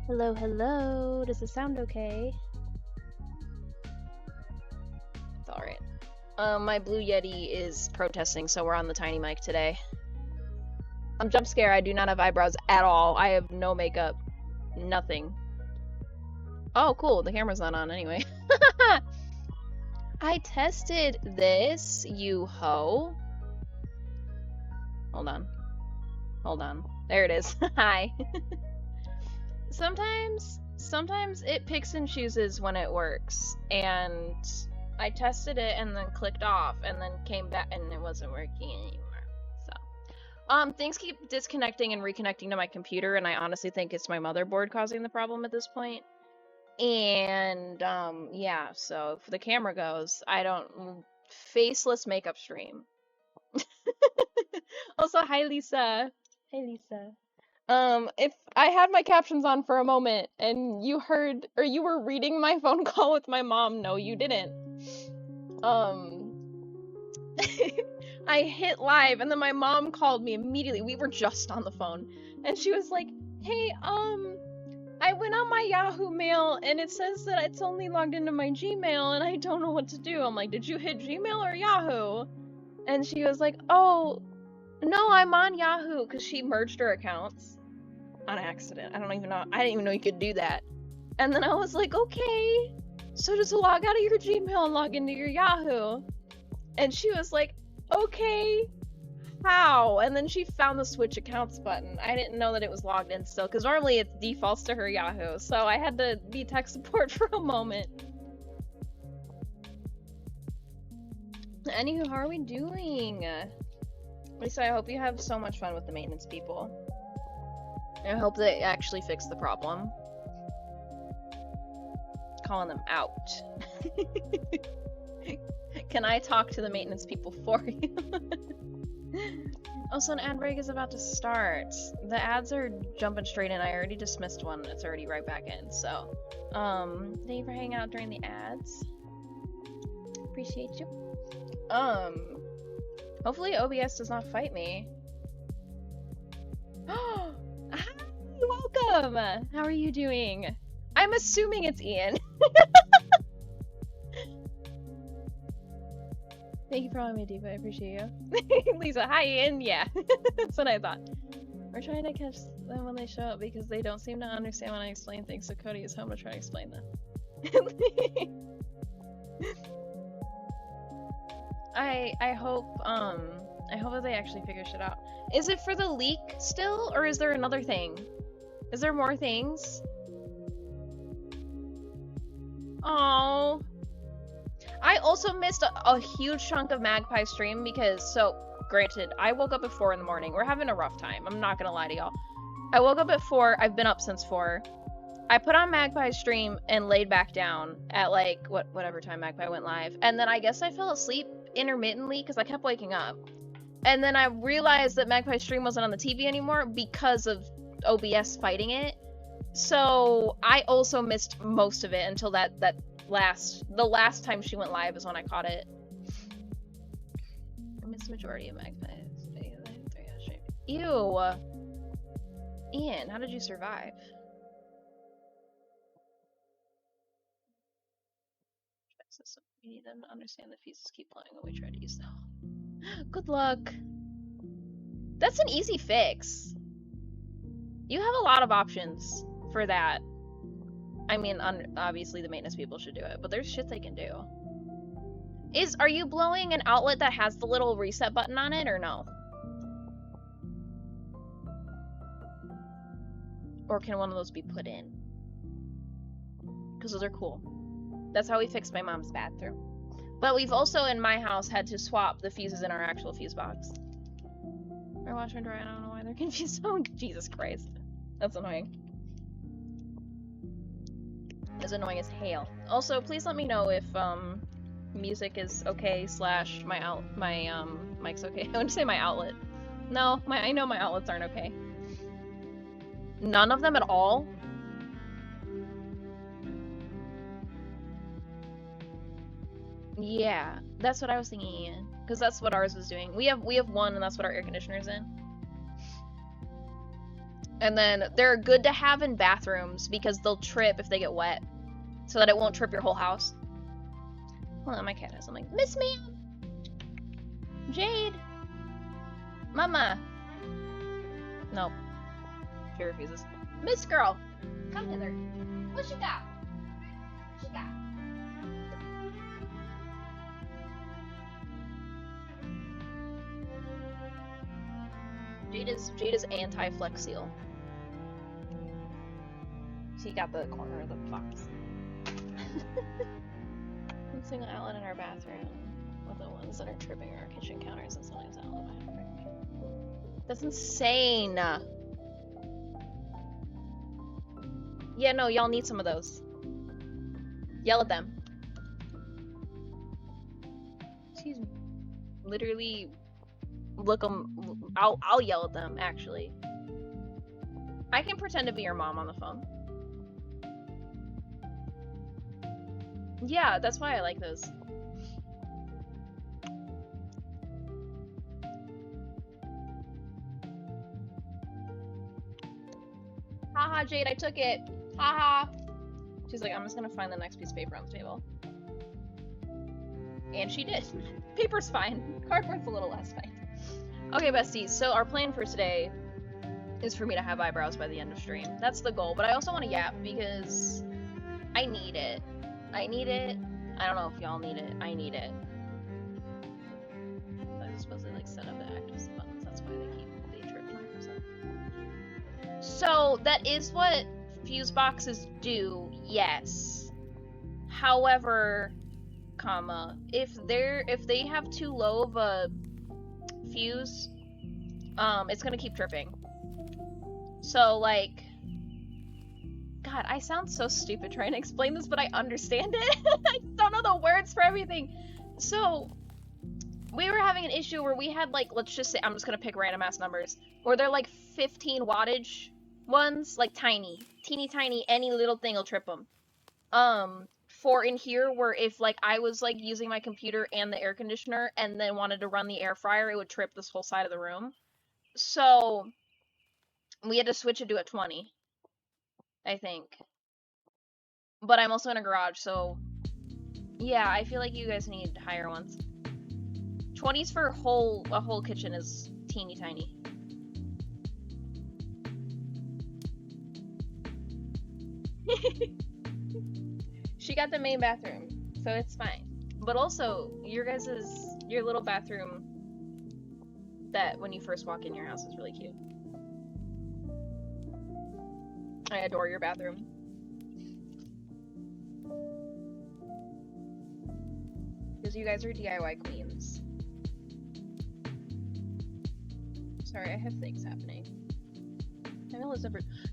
Hello, hello. Does it sound okay? It's alright. My Blue Yeti is protesting, so we're on the tiny mic today. I'm jump scare. I do not have eyebrows at all. I have no makeup. Nothing. Oh, cool. The camera's not on anyway. I tested this, you ho. Hold on. Hold on. There it is. Hi. Sometimes it picks and chooses when it works, and I tested it and then clicked off and then came back and it wasn't working anymore. So, things keep disconnecting and reconnecting to my computer, and I honestly think it's my motherboard causing the problem at this point. And, yeah, so if the camera goes, I don't... Faceless makeup stream. Also, hi, Lisa. Hey, Lisa. If I had my captions on for a moment and you heard, or you were reading my phone call with my mom, no, you didn't. I hit live and then my mom called me immediately. We were just on the phone and she was like, hey, I went on my Yahoo Mail and it says that it's only logged into my Gmail and I don't know what to do. I'm like, did you hit Gmail or Yahoo? And she was like, oh, no, I'm on Yahoo, because she merged her accounts on accident. I didn't even know you could do that. And then I was like, okay, so just log out of your Gmail and log into your Yahoo. And she was like, okay, how? And then she found the switch accounts button. I didn't know that it was logged in still, because normally it defaults to her Yahoo, so I had to be tech support for a moment. Anywho, how are we doing? Lisa, I hope you have so much fun with the maintenance people. I hope they actually fix the problem. Calling them out. Can I talk to the maintenance people for you? Also, an ad break is about to start. The ads are jumping straight in. I already dismissed one. It's already right back in. So, thank you for hanging out during the ads. Appreciate you. Hopefully OBS does not fight me. Hi, welcome! How are you doing? I'm assuming it's Ian. Thank you for allowing me to do it. I appreciate you. Lisa, hi Ian. Yeah, that's what I thought. We're trying to catch them when they show up because they don't seem to understand when I explain things, so Cody is home to try to explain them. I hope that they actually figure shit out. Is it for the leak still, or is there another thing? Is there more things? Oh, I also missed a huge chunk of Magpie stream because, so, granted, I woke up at 4 in the morning. We're having a rough time. I'm not gonna lie to y'all. I woke up at 4. I've been up since 4. I put on Magpie stream and laid back down at like whatever time Magpie went live, and then I guess I fell asleep intermittently because I kept waking up, and then I realized that Magpie stream wasn't on the TV anymore because of OBS fighting it. So I also missed most of it until the last time she went live is when I caught it. I missed the majority of Magpie's videos. Ew. Ian, how did you survive? We need them to understand the fuses keep blowing when we try to use them. Good luck. That's an easy fix. You have a lot of options for that. I mean, obviously the maintenance people should do it, but there's shit they can do. Are you blowing an outlet that has the little reset button on it, or no? Or can one of those be put in? Because those are cool. That's how we fixed my mom's bathroom. But we've also, in my house, had to swap the fuses in our actual fuse box. Our washer and dryer, I don't know why they're confused. Oh, Jesus Christ. That's annoying. As annoying as hail. Also, please let me know if, music is okay / my mic's okay. I wouldn't say my outlet. No, I know my outlets aren't okay. None of them at all? Yeah, that's what I was thinking, Ian. Because that's what ours was doing. We have one, and that's what our air conditioner's in. And then they're good to have in bathrooms because they'll trip if they get wet. So that it won't trip your whole house. Hold on, my cat has something. Miss Ma'am! Jade! Mama! Nope. She refuses. Miss Girl! Come hither. What you got? What you got? Jade is anti-Flex Seal. She got the corner of the box. One single outlet in our bathroom with the ones that are tripping our kitchen counters and sometimes outlet behind our fridge. That's insane. Yeah, no, y'all need some of those. Yell at them. She's literally I'll yell at them, actually. I can pretend to be your mom on the phone. Yeah, that's why I like those. Haha, Jade, I took it. Haha. She's like, I'm just gonna find the next piece of paper on the table. And she did. Paper's fine. Cardboard's a little less fine. Okay, besties, so our plan for today is for me to have eyebrows by the end of stream. That's the goal, but I also want to yap because I need it. I need it. I don't know if y'all need it. I need it. I was supposed to like set up the active buttons. That's why they trip 20%. So that is what fuse boxes do. Yes. However, comma, if they have too low of a fuse, it's gonna keep tripping. So like, God, I sound so stupid trying to explain this, but I understand it. I don't know the words for everything. So we were having an issue where we had like, let's just say, I'm just gonna pick random ass numbers, where they're like 15 wattage ones, like tiny, teeny tiny, any little thing will trip them. For in here, where if like I was like using my computer and the air conditioner and then wanted to run the air fryer, it would trip this whole side of the room. So we had to switch it to a 20, I think. But I'm also in a garage, so yeah, I feel like you guys need higher ones. 20s for a whole kitchen is teeny tiny. She got the main bathroom, so it's fine. But also, your little bathroom that when you first walk in your house is really cute. I adore your bathroom. Because you guys are DIY queens. Sorry, I have things happening.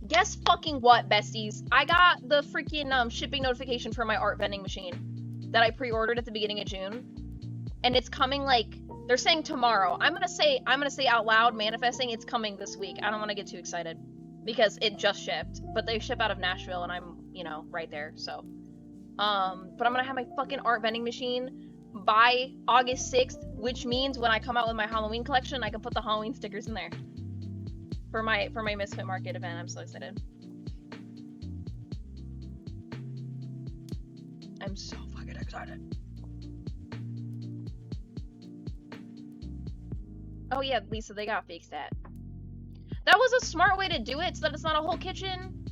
Guess fucking what, besties? I got the freaking shipping notification for my art vending machine that I pre-ordered at the beginning of June, and it's coming like they're saying tomorrow. I'm gonna say out loud, manifesting it's coming this week. I don't want to get too excited because it just shipped, but they ship out of Nashville, and I'm right there. So, but I'm gonna have my fucking art vending machine by August 6th, which means when I come out with my Halloween collection, I can put the Halloween stickers in there. For my Misfit Market event. I'm so excited. I'm so fucking excited. Oh yeah, Lisa, they got fake stat. That was a smart way to do it so that it's not a whole kitchen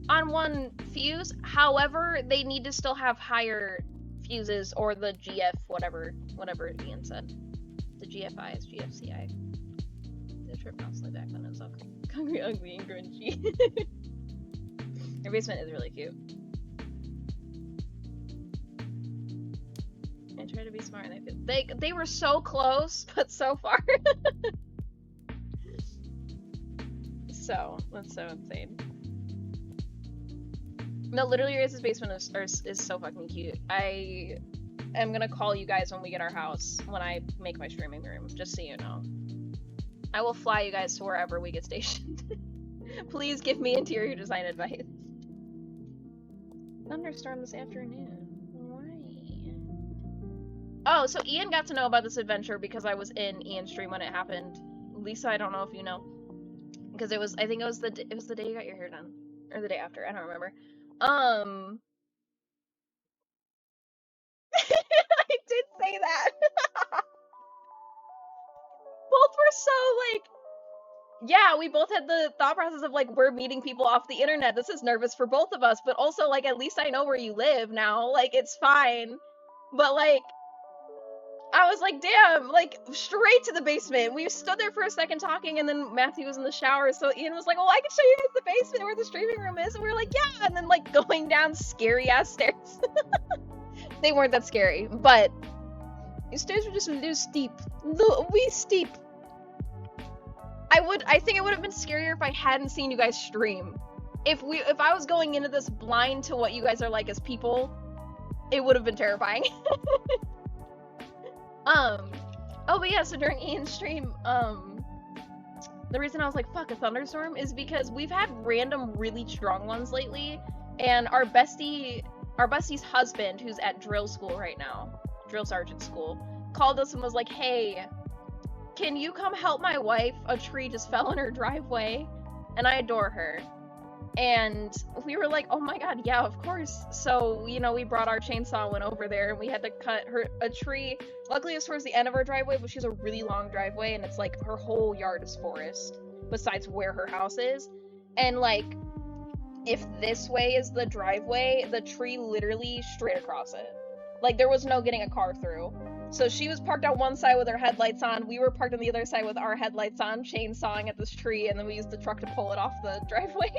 on one fuse. However, they need to still have higher fuses or the GF whatever Ian said. The GFI is GFCI. The trip mostly back then is hungry, ugly, and grungy. Your basement is really cute. I try to be smart and they were so close, but so far. So that's so insane. No, literally, your guys' basement is so fucking cute. I am gonna call you guys when we get our house, when I make my streaming room, just so you know. I will fly you guys to wherever we get stationed. Please give me interior design advice. Thunderstorm this afternoon. Why? Oh, so Ian got to know about this adventure because I was in Ian's stream when it happened. Lisa, I don't know if you know. because I think it was the day you got your hair done, or the day after. I don't remember. I did say that. Both were so like, yeah, we both had the thought process of like, we're meeting people off the internet. This is nervous for both of us, but also like, at least I know where you live now. Like, it's fine. But like, I was like, damn, like, straight to the basement. We stood there for a second talking, and then Matthew was in the shower, so Ian was like, well, I can show you guys the basement where the streaming room is, and we were like, yeah, and then, like, going down scary-ass stairs. They weren't that scary, but these stairs were just a little steep. Steep. I think it would have been scarier if I hadn't seen you guys stream. If I was going into this blind to what you guys are like as people, it would have been terrifying. Oh, but yeah, so during Ian's stream, the reason I was like, fuck, a thunderstorm, is because we've had random really strong ones lately, and our bestie's husband, who's at drill school right now, drill sergeant school, called us and was like, hey, can you come help my wife? A tree just fell in her driveway, and I adore her. And we were like, oh my god, yeah, of course. So, you know, we brought our chainsaw and went over there, and we had to cut a tree. Luckily, it was towards the end of our driveway, but she has a really long driveway, and it's like her whole yard is forest, besides where her house is. And like, if this way is the driveway, the tree literally straight across it. Like, there was no getting a car through. So she was parked on one side with her headlights on, we were parked on the other side with our headlights on, chainsawing at this tree, and then we used the truck to pull it off the driveway.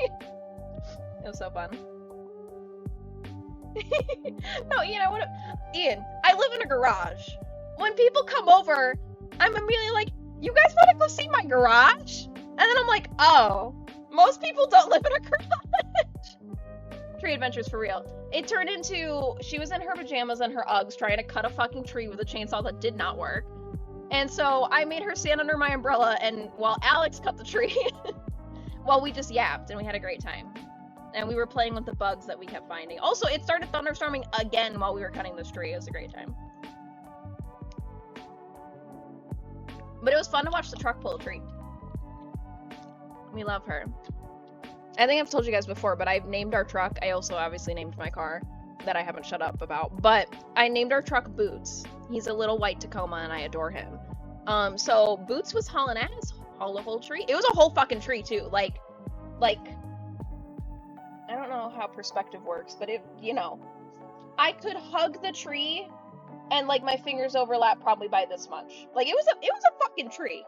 It was so fun. No, Ian, I live in a garage. When people come over, I'm immediately like, you guys want to go see my garage? And then I'm like, oh, most people don't live in a garage. Tree adventures for real. It turned into, she was in her pajamas and her Uggs trying to cut a fucking tree with a chainsaw that did not work. And so I made her stand under my umbrella, and while Alex cut the tree, while we just yapped, and we had a great time. And we were playing with the bugs that we kept finding. Also, it started thunderstorming again while we were cutting this tree. It was a great time. But it was fun to watch the truck pull a tree. We love her. I think I've told you guys before, but I've named our truck. I also obviously named my car that I haven't shut up about. But I named our truck Boots. He's a little white Tacoma, and I adore him. So Boots was hauling ass, hauled a whole tree. It was a whole fucking tree, too. Like... I don't know how perspective works, but it, you know, I could hug the tree and like my fingers overlap probably by this much. Like it was a fucking tree.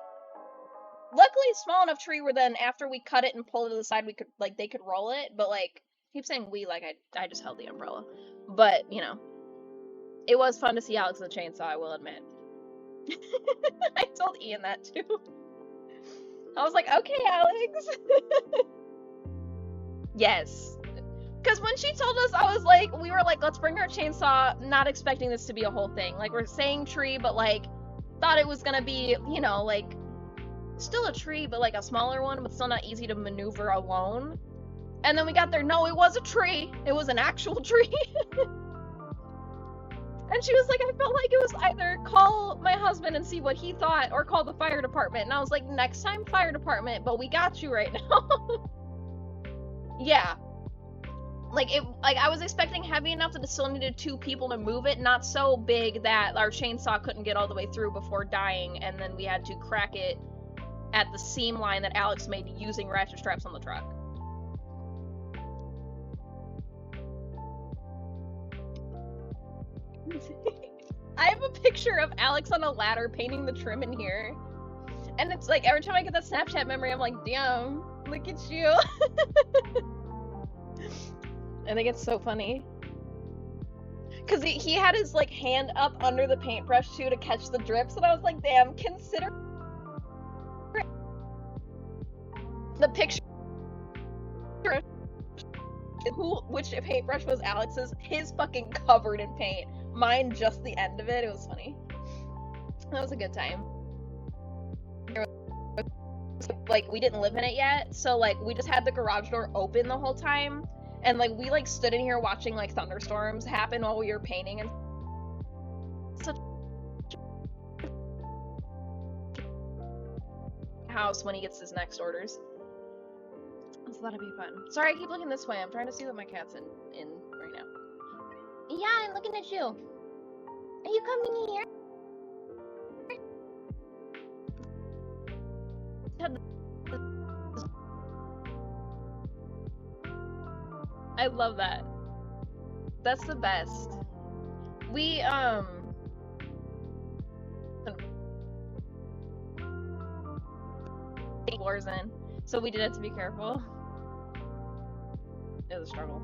Luckily small enough tree where then after we cut it and pull it to the side, we could like, they could roll it, but like, I keep saying we, like I just held the umbrella. But, you know, it was fun to see Alex with a chainsaw, I will admit. I told Ian that too. I was like, okay, Alex. Yes. Because when she told us, we were like, let's bring our chainsaw, not expecting this to be a whole thing. Like, we're saying tree, but like, thought it was gonna be, you know, like, still a tree, but like a smaller one, but still not easy to maneuver alone. And then we got there, no, it was a tree. It was an actual tree. And she was like, I felt like it was either call my husband and see what he thought, or call the fire department. And I was like, next time, fire department, but we got you right now. Yeah. Like, I was expecting heavy enough that it still needed 2 people to move it, not so big that our chainsaw couldn't get all the way through before dying, and then we had to crack it at the seam line that Alex made using ratchet straps on the truck. I have a picture of Alex on a ladder painting the trim in here. And it's like, every time I get that Snapchat memory, I'm like, damn, look at you. I think it's so funny. Because he had his, like, hand up under the paintbrush, too, to catch the drips, and I was like, damn, consider the picture which paintbrush was Alex's, his fucking covered in paint. Mine just the end of it. It was funny. That was a good time. Like, we didn't live in it yet, so, like, we just had the garage door open the whole time, and, like, we, like, stood in here watching, like, thunderstorms happen while we were painting, and such house when he gets his next orders. that'll be fun. Sorry, I keep looking this way. I'm trying to see what my cat's in right now. Yeah, I'm looking at you. Are you coming here? I love that. That's the best. We wars in, so we did have to be careful. It was a struggle.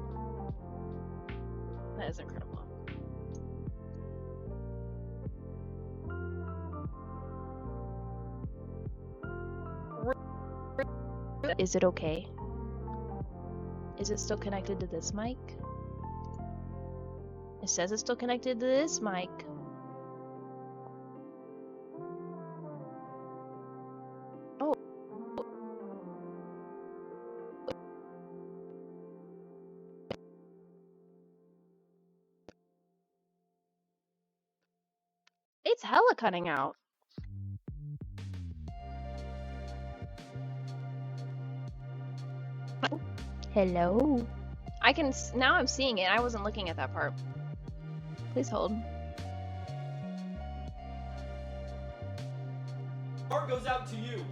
That is incredible. Is it okay? Is it still connected to this mic? It says it's still connected to this mic. Oh. It's hella cutting out. Hello. I can now I'm seeing it. I wasn't looking at that part. Please hold. Heart goes out to you.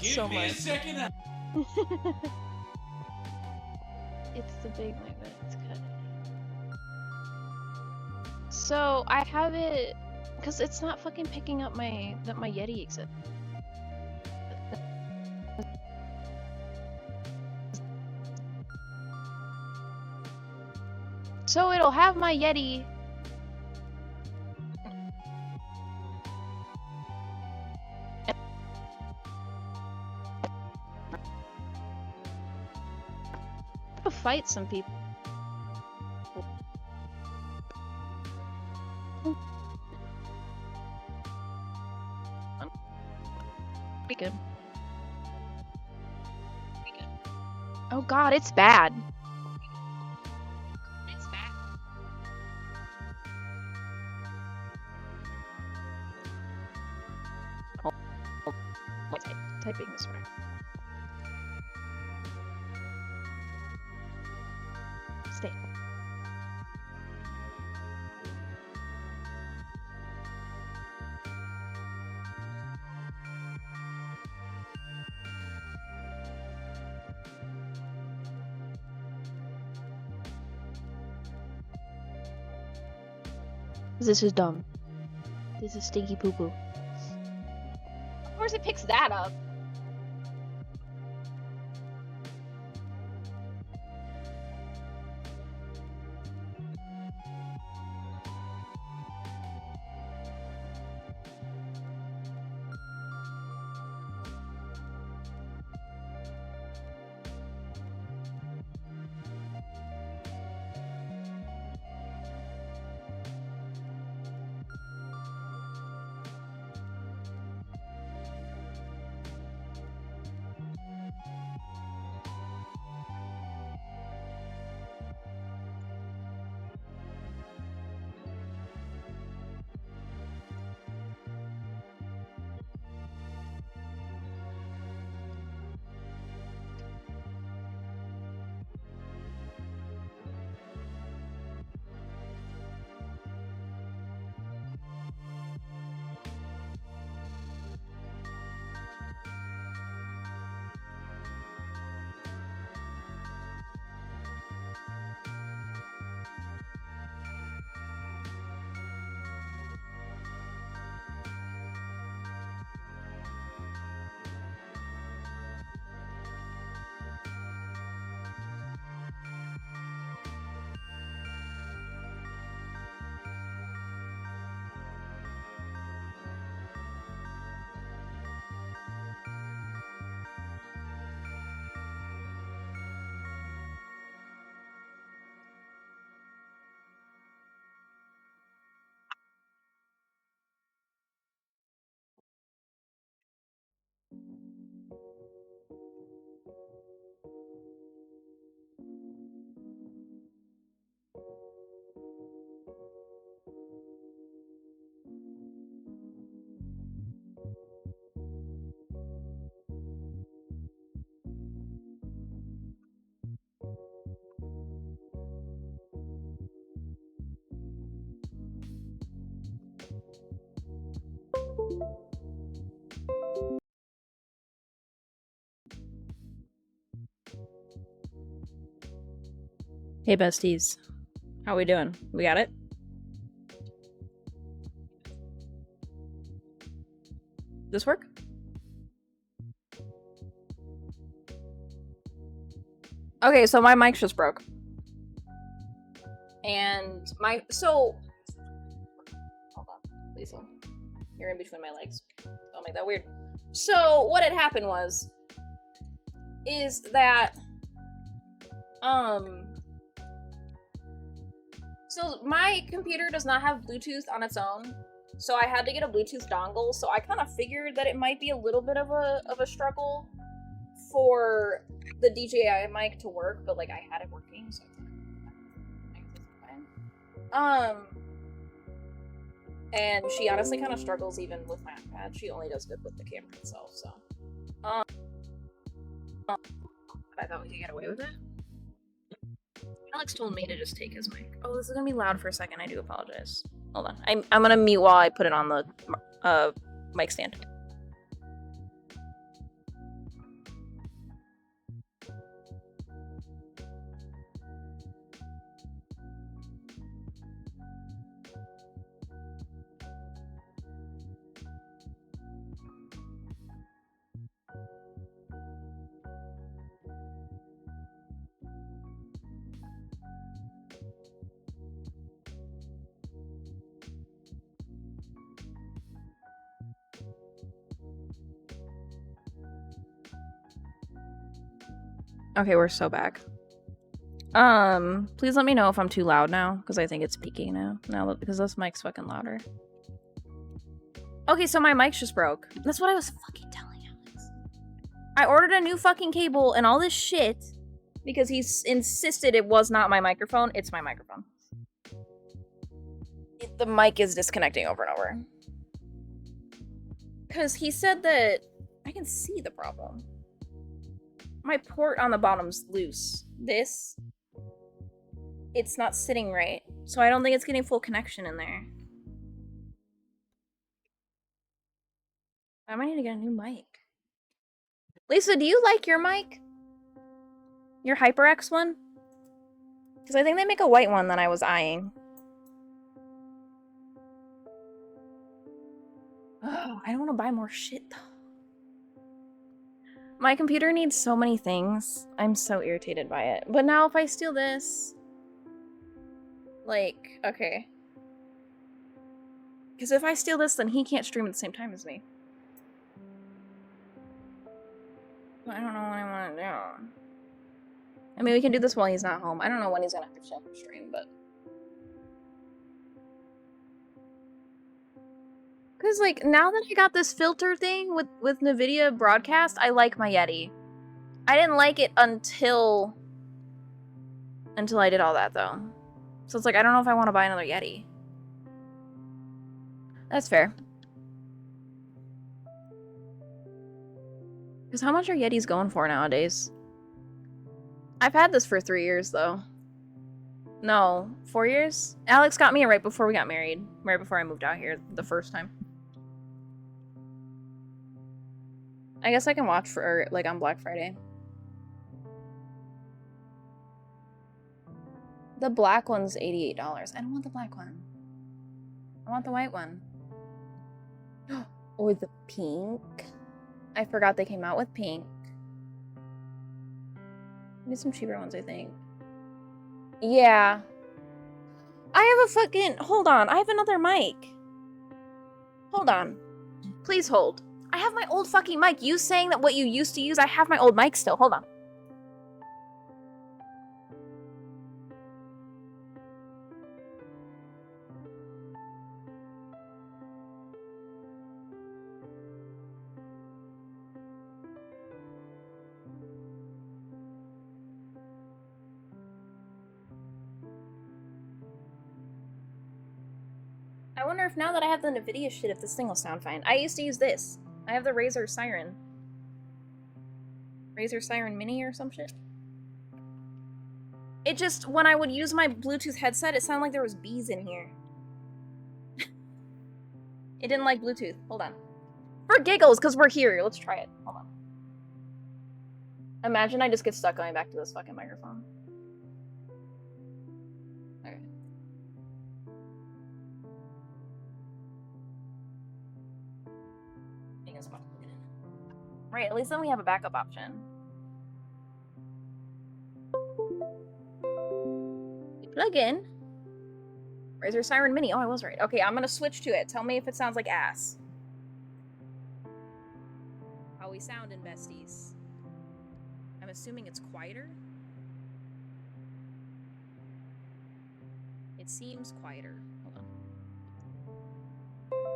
Give me a second. It's the big mic that it's cut. So I have it because it's not fucking picking up my Yeti exit. So it'll have my Yeti. To fight some people. Be good. Oh god, it's bad. It's bad. Oh. Typing this way. Stay. This is dumb. This is stinky poo poo. Of course it picks that up. Hey besties, how we doing? We got it? This work? Okay, so my mic just broke. And hold on, please hold. You're in between my legs. Don't make that weird. So what had happened is that so my computer does not have Bluetooth on its own, so I had to get a Bluetooth dongle. So I kind of figured that it might be a little bit of a struggle for the DJI mic to work, but like I had it working, so and she honestly kind of struggles even with my iPad. She only does good with the camera itself, so I thought we could get away with it. Alex told me to just take his mic. Oh, this is gonna be loud for a second. I do apologize. Hold on. I'm gonna mute while I put it on the mic stand. Okay, we're so back. Please let me know if I'm too loud now, because I think it's peaking now because this mic's fucking louder. Okay, so my mic just broke. That's what I was fucking telling Alex. I ordered a new fucking cable and all this shit because he insisted it was not my microphone. It's my microphone. The mic is disconnecting over and over. Because he said that I can see the problem. My port on the bottom's loose. It's not sitting right. So I don't think it's getting full connection in there. I might need to get a new mic. Lisa, do you like your mic? Your HyperX one? Because I think they make a white one that I was eyeing. Oh, I don't want to buy more shit though. My computer needs so many things. I'm so irritated by it. But now if I steal this... Like, okay. Because if I steal this, then he can't stream at the same time as me. I don't know what I want to do. I mean, we can do this while he's not home. I don't know when he's gonna actually have to stream, but... Because, like, now that I got this filter thing with NVIDIA Broadcast, I like my Yeti. I didn't like it until I did all that, though. So it's like, I don't know if I want to buy another Yeti. That's fair. Because how much are Yetis going for nowadays? I've had this for 3 years, though. No, 4 years? Alex got me it right before we got married. Right before I moved out here the first time. I guess I can watch for, like, on Black Friday. The black one's $88. I don't want the black one. I want the white one. Or the pink. I forgot they came out with pink. I need some cheaper ones, I think. Yeah. I have a fucking... Hold on. I have another mic. Hold on. Please hold. I have my old fucking mic. You saying that what you used to use, I have my old mic still. Hold on. I wonder if now that I have the NVIDIA shit, if this thing will sound fine. I used to use this. I have the Razer Siren. Razer Siren Mini or some shit. It just, when I would use my Bluetooth headset, it sounded like there was bees in here. It didn't like Bluetooth. Hold on. For giggles, because we're here. Let's try it. Hold on. Imagine I just get stuck going back to this fucking microphone. Right, at least then we have a backup option. Plug in. Razer Siren Mini. Oh, I was right. Okay, I'm gonna switch to it. Tell me if it sounds like ass. How we sound in besties. I'm assuming it's quieter. It seems quieter. Hold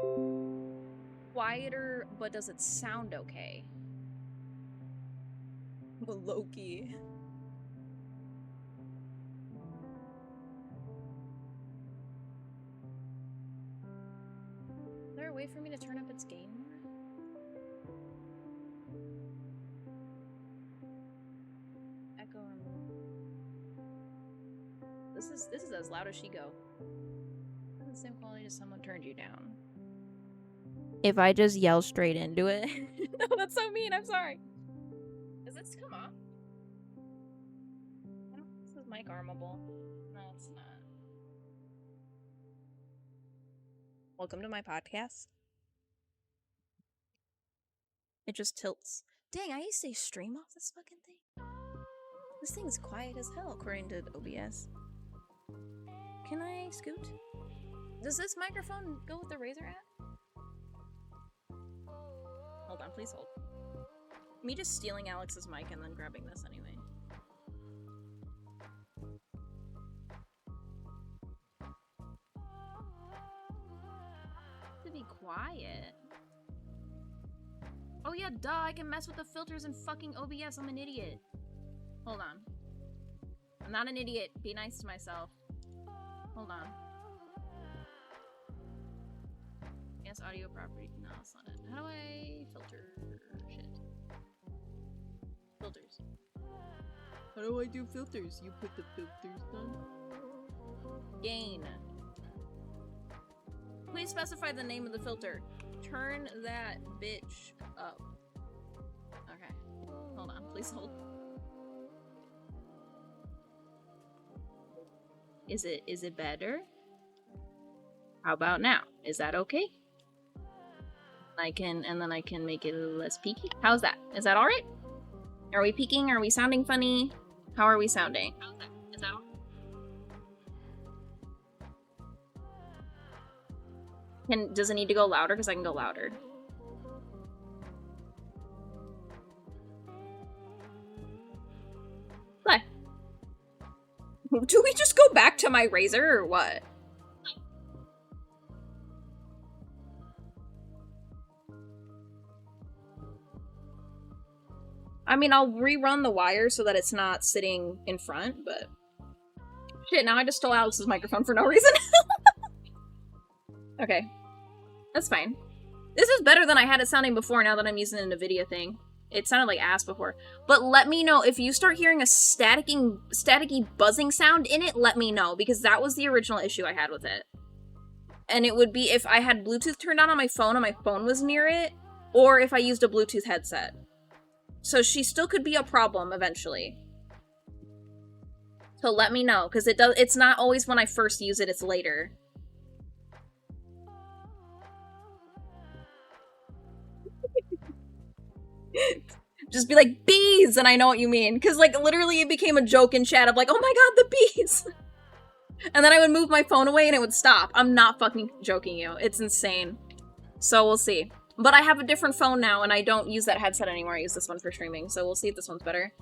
on. Quieter, but does it sound okay? Loki. Is there a way for me to turn up its gain more? Echo remove. This is as loud as she go. The same quality as someone turned you down. If I just yell straight into it. No, that's so mean. I'm sorry. Does this come off? I don't think this is mic armable. No, it's not. Welcome to my podcast. It just tilts. Dang, I used to stream off this fucking thing. This thing's quiet as hell, according to OBS. Can I scoot? Does this microphone go with the Razer app? Hold on, please hold. Me just stealing Alex's mic and then grabbing this anyway. To be quiet. Oh yeah, duh, I can mess with the filters in fucking OBS. I'm an idiot. Hold on. I'm not an idiot. Be nice to myself. Hold on. Yes, audio property. No, that's not it. How do I filter shit? Filters. How do I do filters? You put the filters on? Gain. Please specify the name of the filter. Turn that bitch up. Okay. Hold on. Please hold. Is it better? How about now? Is that okay? And then I can make it a little less peaky. How's that? Is that alright? Are we peaking? Are we sounding funny? How are we sounding? How's that? Is that alright? Does it need to go louder? Because I can go louder. Play. Do we just go back to my Razer or what? I mean, I'll rerun the wire so that it's not sitting in front, but... Shit, now I just stole Alex's microphone for no reason. Okay. That's fine. This is better than I had it sounding before now that I'm using an NVIDIA thing. It sounded like ass before. But let me know if you start hearing a staticky buzzing sound in it, let me know, because that was the original issue I had with it. And it would be if I had Bluetooth turned on my phone and my phone was near it, or if I used a Bluetooth headset. So she still could be a problem eventually. So let me know, because it's not always when I first use it, it's later. Just be like, bees! And I know what you mean. Because, like, literally it became a joke in chat of like, oh my god, the bees! And then I would move my phone away and it would stop. I'm not fucking joking you. It's insane. So we'll see. But I have a different phone now and I don't use that headset anymore. I use this one for streaming. So we'll see if this one's better.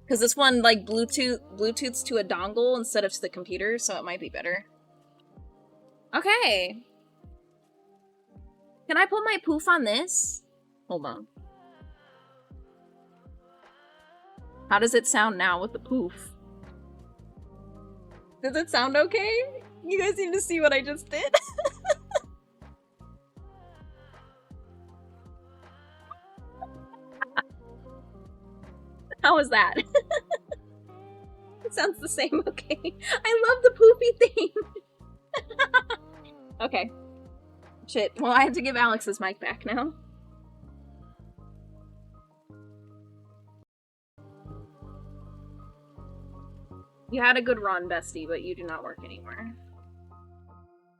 Because this one, like, Bluetooths to a dongle instead of to the computer, so it might be better. Okay. Can I put my poof on this? Hold on. How does it sound now with the poof? Does it sound okay? You guys need to see what I just did. How was that? It sounds the same, okay? I love the poofy thing. Okay. Shit. Well, I have to give Alex's mic back now. You had a good run, bestie, but you do not work anymore.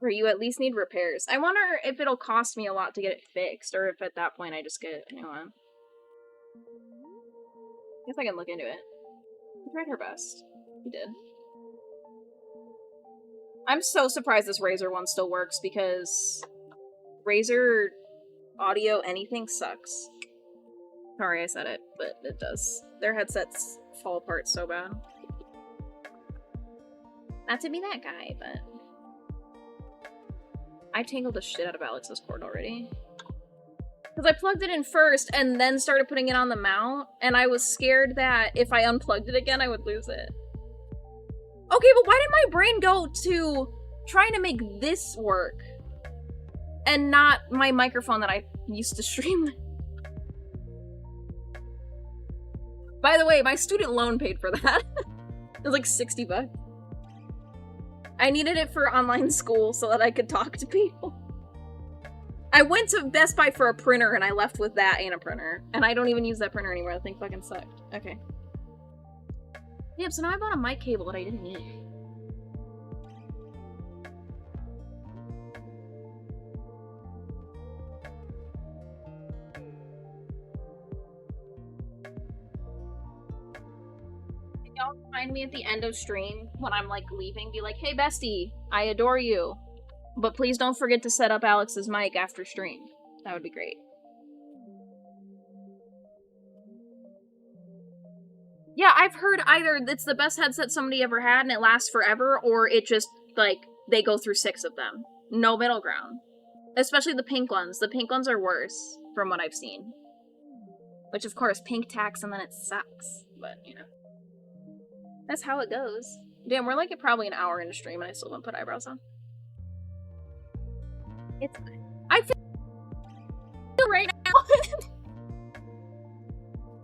Or you at least need repairs. I wonder if it'll cost me a lot to get it fixed, or if at that point I just get a new one. Guess I can look into it. She tried her best. She did. I'm so surprised this Razer one still works because Razer audio anything sucks. Sorry I said it, but it does. Their headsets fall apart so bad. Not to be that guy, but I tangled the shit out of Alex's cord already. Because I plugged it in first and then started putting it on the mount, and I was scared that if I unplugged it again, I would lose it. Okay, but why did my brain go to trying to make this work and not my microphone that I used to stream with? By the way, my student loan paid for that. It was like 60 bucks. I needed it for online school so that I could talk to people. I went to Best Buy for a printer and I left with that and a printer. And I don't even use that printer anymore. That thing fucking sucked. Okay. Yeah, so now I bought a mic cable that I didn't need. Can y'all find me at the end of stream when I'm like leaving? Be like, hey bestie, I adore you. But please don't forget to set up Alex's mic after stream. That would be great. Yeah, I've heard either it's the best headset somebody ever had and it lasts forever, or it just, like, they go through 6 of them. No middle ground. Especially the pink ones. The pink ones are worse, from what I've seen. Which, of course, pink tax and then it sucks. But, you know. That's how it goes. Damn, we're like probably an hour into stream and I still don't put eyebrows on. It's fine. I feel right now.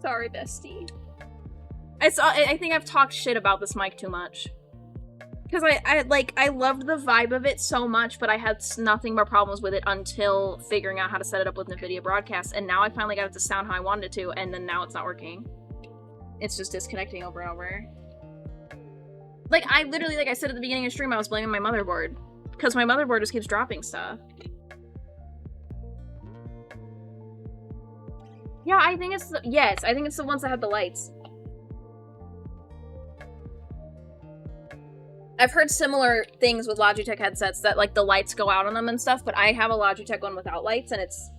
Sorry, bestie. I think I've talked shit about this mic too much. Because I loved the vibe of it so much, but I had nothing but problems with it until figuring out how to set it up with NVIDIA Broadcast, and now I finally got it to sound how I wanted it to, and then now it's not working. It's just disconnecting over and over. Like, I literally, like I said at the beginning of the stream, I was blaming my motherboard. Because my motherboard just keeps dropping stuff. Yeah, I think it's yes, I think it's the ones that have the lights. I've heard similar things with Logitech headsets that, like, the lights go out on them and stuff, but I have a Logitech one without lights, and it's...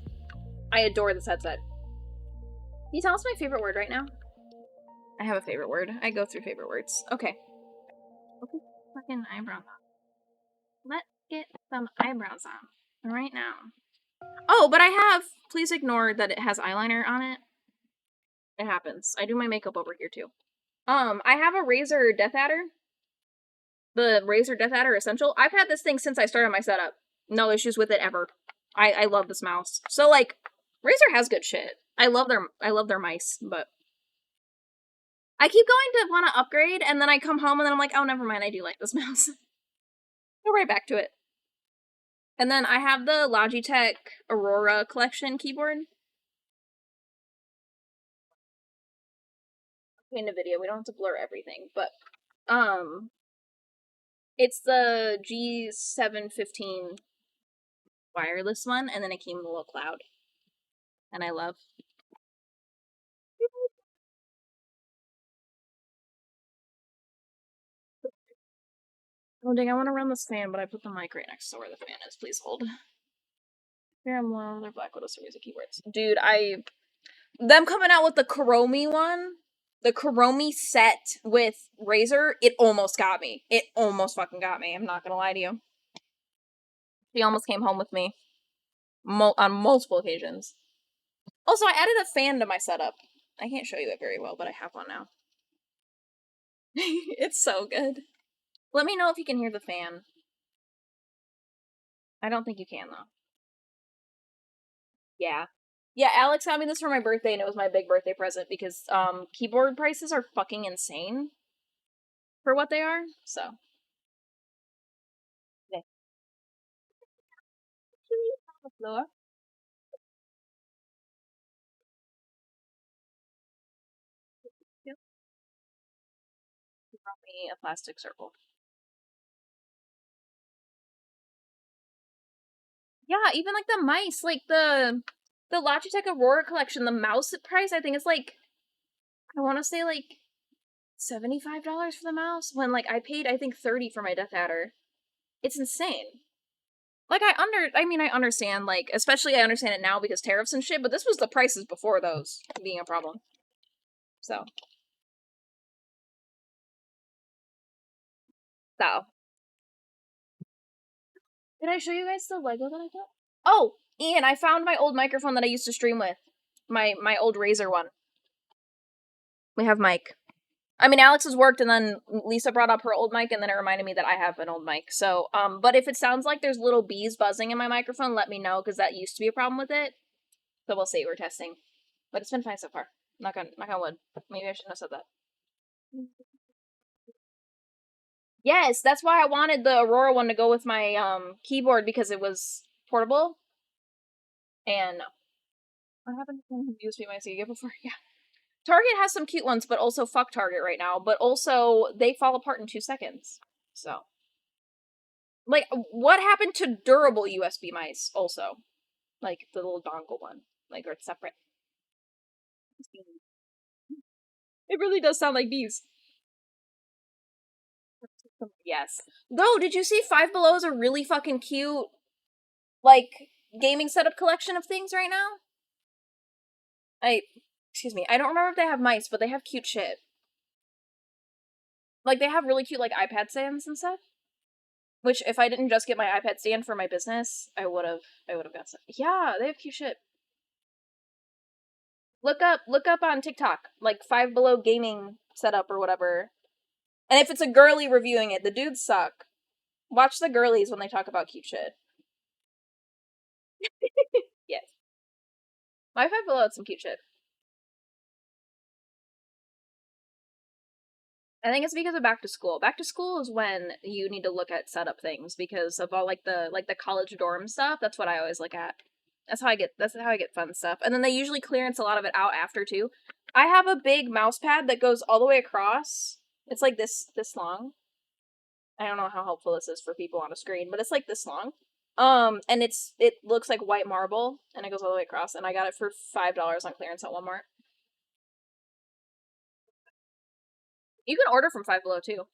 I adore this headset. Can you tell us my favorite word right now? I have a favorite word. I go through favorite words. Okay. Okay, fucking eyebrows on. Let's get some eyebrows on. Right now. Oh, but I have... Please ignore that it has eyeliner on it. It happens. I do my makeup over here, too. I have a Razer Death Adder. The Razer Death Adder Essential. I've had this thing since I started my setup. No issues with it ever. I love this mouse. So, like, Razer has good shit. I love their mice, but I keep going to want to upgrade, and then I come home and then I'm like, oh, never mind, I do like this mouse. Go right back to it. And then I have the Logitech Aurora Collection keyboard. In the video, we don't have to blur everything, but it's the G715 wireless one, and then it came with a little cloud. And I love. Oh dang, I want to run this fan, but I put the mic right next to where the fan is. Please hold. Here I'm low, they're Black Widow series of keyboards. Dude, them coming out with the Kuromi one, the Kuromi set with Razer, it almost got me. It almost fucking got me, I'm not gonna lie to you. She almost came home with me. On multiple occasions. Also, I added a fan to my setup. I can't show you it very well, but I have one now. It's so good. Let me know if you can hear the fan. I don't think you can, though. Yeah. Yeah, Alex got me this for my birthday, and it was my big birthday present, because, keyboard prices are fucking insane. For what they are, so. Okay. On the floor. He brought me a plastic circle. Yeah, even like the mice, like the Logitech Aurora collection, the mouse price I think is like I want to say like $75 for the mouse when like I paid I think $30 for my Death Adder. It's insane. Like I understand like especially I understand it now because tariffs and shit, but this was the prices before those being a problem. So did I show you guys the Lego that I got? Oh, Ian, I found my old microphone that I used to stream with. My old Razer one. We have mic. I mean, Alex's worked, and then Lisa brought up her old mic, and then it reminded me that I have an old mic. So, but if it sounds like there's little bees buzzing in my microphone, let me know, because that used to be a problem with it. So we'll see. We're testing, but it's been fine so far. Knock on wood. Maybe I shouldn't have said that. Yes, that's why I wanted the Aurora one to go with my keyboard because it was portable. And what happened to USB mice you get before? Yeah. Target has some cute ones, but also fuck Target right now. But also, they fall apart in 2 seconds. So. Like, what happened to durable USB mice, also? Like, the little dongle one. Like, or it's separate. It really does sound like bees. Yes. Though, did you see Five Below is a really fucking cute, like, gaming setup collection of things right now? Excuse me, I don't remember if they have mice, but they have cute shit. Like, they have really cute, like, iPad stands and stuff. Which, if I didn't just get my iPad stand for my business, I would've got some. Yeah, they have cute shit. Look up on TikTok, like, Five Below gaming setup or whatever. And if it's a girly reviewing it, the dudes suck. Watch the girlies when they talk about cute shit. Yes. My Five Below had some cute shit. I think it's because of back to school. Back to school is when you need to look at setup things because of all like the college dorm stuff. That's what I always look at. That's how I get fun stuff. And then they usually clearance a lot of it out after too. I have a big mouse pad that goes all the way across. It's like this long. I don't know how helpful this is for people on a screen, but it's like this long. And it looks like white marble and it goes all the way across, and I got it for $5 on clearance at Walmart. You can order from Five Below too.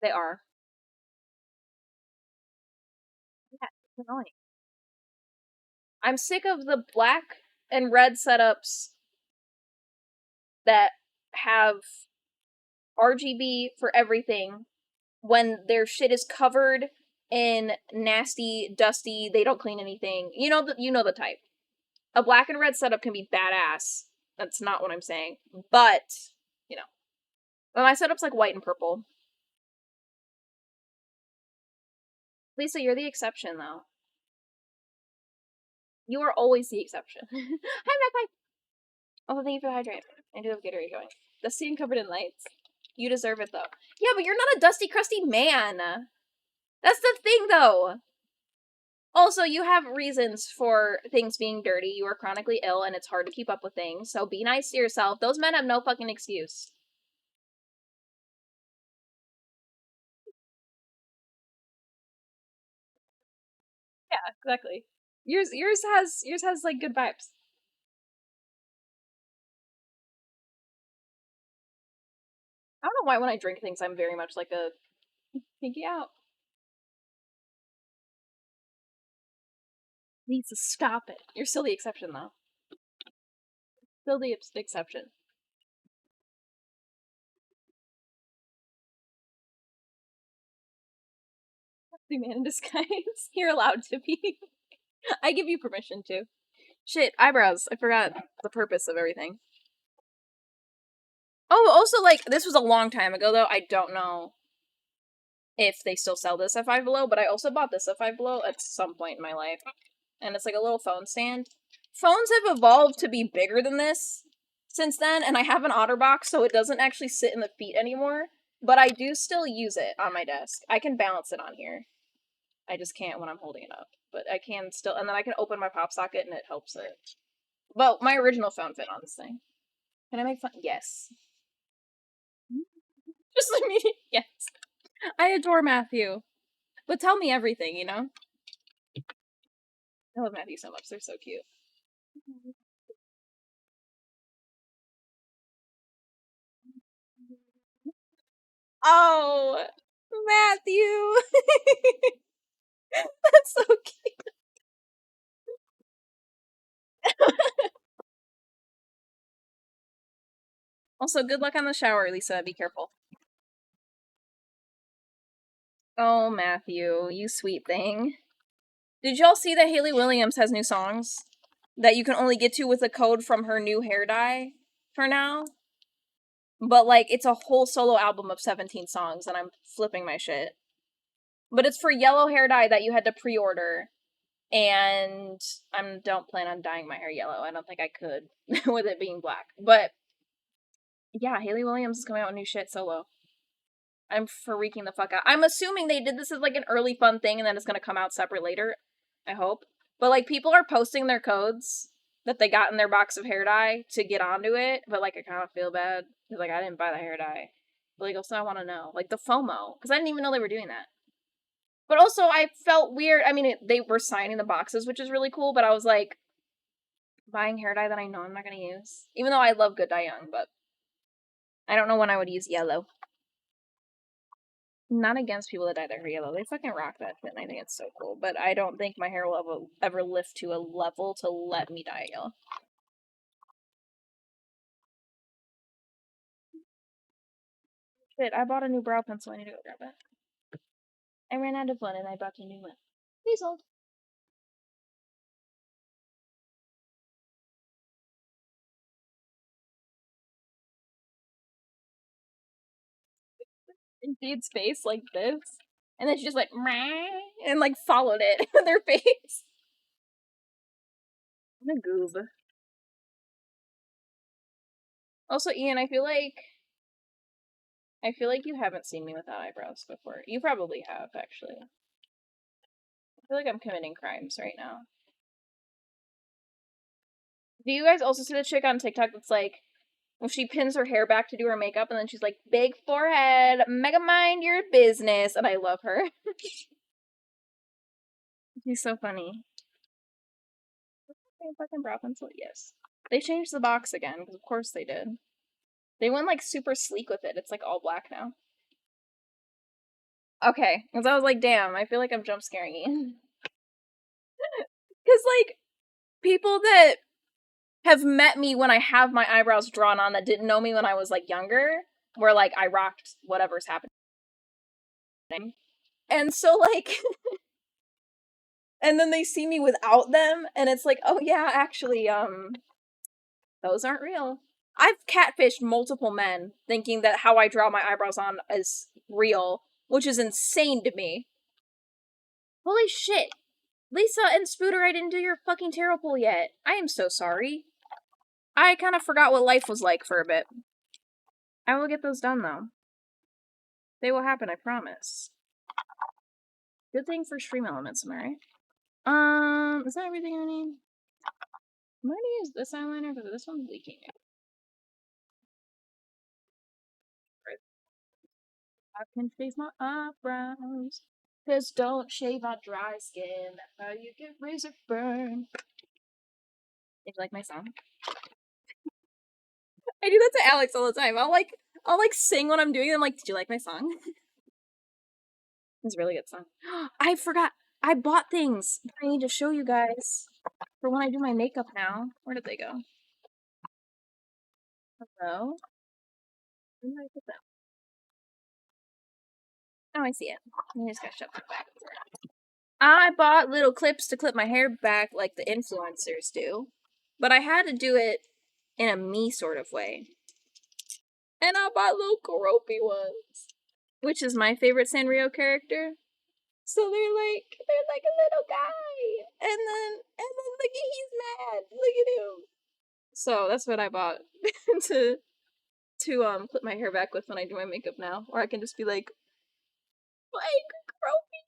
They are. Yeah, it's annoying. I'm sick of the black and red setups that have RGB for everything when their shit is covered in nasty, dusty, they don't clean anything. You know the type. A black and red setup can be badass. That's not what I'm saying. But, you know. But my setup's like white and purple. Lisa, you're the exception though. You are always the exception. Hi, Mac. Oh, thank you for the hydrate. I do have Gatorade going. Dusty and covered in lights. You deserve it, though. Yeah, but you're not a dusty, crusty man. That's the thing, though. Also, you have reasons for things being dirty. You are chronically ill, and it's hard to keep up with things, so be nice to yourself. Those men have no fucking excuse. Yeah, exactly. Yours has like good vibes. I don't know why when I drink things I'm very much like a pinky out. Lisa, stop it. You're still the exception though. Still the exception. The man in disguise. You're allowed to be. I give you permission to. Shit, eyebrows. I forgot the purpose of everything. Oh, also, like, this was a long time ago, though. I don't know if they still sell this at Five Below, but I also bought this at Five Below at some point in my life. And it's like a little phone stand. Phones have evolved to be bigger than this since then, and I have an OtterBox, so it doesn't actually sit in the feet anymore. But I do still use it on my desk. I can balance it on here. I just can't when I'm holding it up. But I can still, and then I can open my pop socket and it helps it. Well, my original phone fit on this thing. Can I make fun? Yes. Just let me, yes. I adore Matthew. But tell me everything, you know? I love Matthew so much. They're so cute. Oh, Matthew. That's so cute. Also, good luck on the shower, Lisa. Be careful. Oh, Matthew, you sweet thing. Did y'all see that Hayley Williams has new songs that you can only get to with a code from her new hair dye for now? But, like, it's a whole solo album of 17 songs, and I'm flipping my shit. But it's for yellow hair dye that you had to pre-order, and I don't plan on dyeing my hair yellow. I don't think I could with it being black. But, yeah, Hayley Williams is coming out with new shit solo. I'm freaking the fuck out. I'm assuming they did this as, like, an early fun thing, and then it's gonna come out separate later. I hope. But, like, people are posting their codes that they got in their box of hair dye to get onto it, but, like, I kind of feel bad. Because, like, I didn't buy the hair dye. But, like, also I want to know. Like, the FOMO. Because I didn't even know they were doing that. But also, I felt weird. I mean, they were signing the boxes, which is really cool, but I was like, buying hair dye that I know I'm not going to use. Even though I love good dye young, but I don't know when I would use yellow. Not against people that dye their hair yellow. They fucking rock that shit, and I think it's so cool. But I don't think my hair will ever lift to a level to let me dye yellow. Shit, I bought a new brow pencil. I need to go grab it. I ran out of one, and I bought a new one. Please hold. In Jade's face like this. And then she just went, meh, and like followed it with her face. I'm a goob. Also, Ian, I feel like you haven't seen me without eyebrows before. You probably have, actually. I feel like I'm committing crimes right now. Do you guys also see the chick on TikTok that's like, when she pins her hair back to do her makeup, and then she's like, big forehead, mega mind your business, and I love her. She's so funny. Fucking brow pencil, yes. They changed the box again, because of course they did. They went like super sleek with it. It's like all black now. Okay, because I was like, damn, I feel like I'm jump scaring you. Because like people that have met me when I have my eyebrows drawn on that didn't know me when I was like younger, where like I rocked whatever's happening. And so like and then they see me without them and it's like, oh yeah, actually, those aren't real. I've catfished multiple men thinking that how I draw my eyebrows on is real, which is insane to me. Holy shit. Lisa and Spooter, I didn't do your fucking tarot pool yet. I am so sorry. I kind of forgot what life was like for a bit. I will get those done, though. They will happen, I promise. Good thing for stream elements, am I right? Is that everything I need? I'm gonna use this eyeliner because this one's leaking. I can shave my eyebrows. Cause don't shave on dry skin. That's how you get razor burn. Did you like my song? I do that to Alex all the time. I'll sing when I'm doing it. I'm like, did you like my song? It's a really good song. I forgot. I bought things I need to show you guys for when I do my makeup now. Where did they go? Hello? Where did I put them? Oh, I see it. I just gotta shove it back. I bought little clips to clip my hair back like the influencers do. But I had to do it in a me sort of way. And I bought little Karopi ones. Which is my favorite Sanrio character. So they're like a little guy. And then look at, he's mad. Look at him. So that's what I bought to clip my hair back with when I do my makeup now. Or I can just be like Karopi.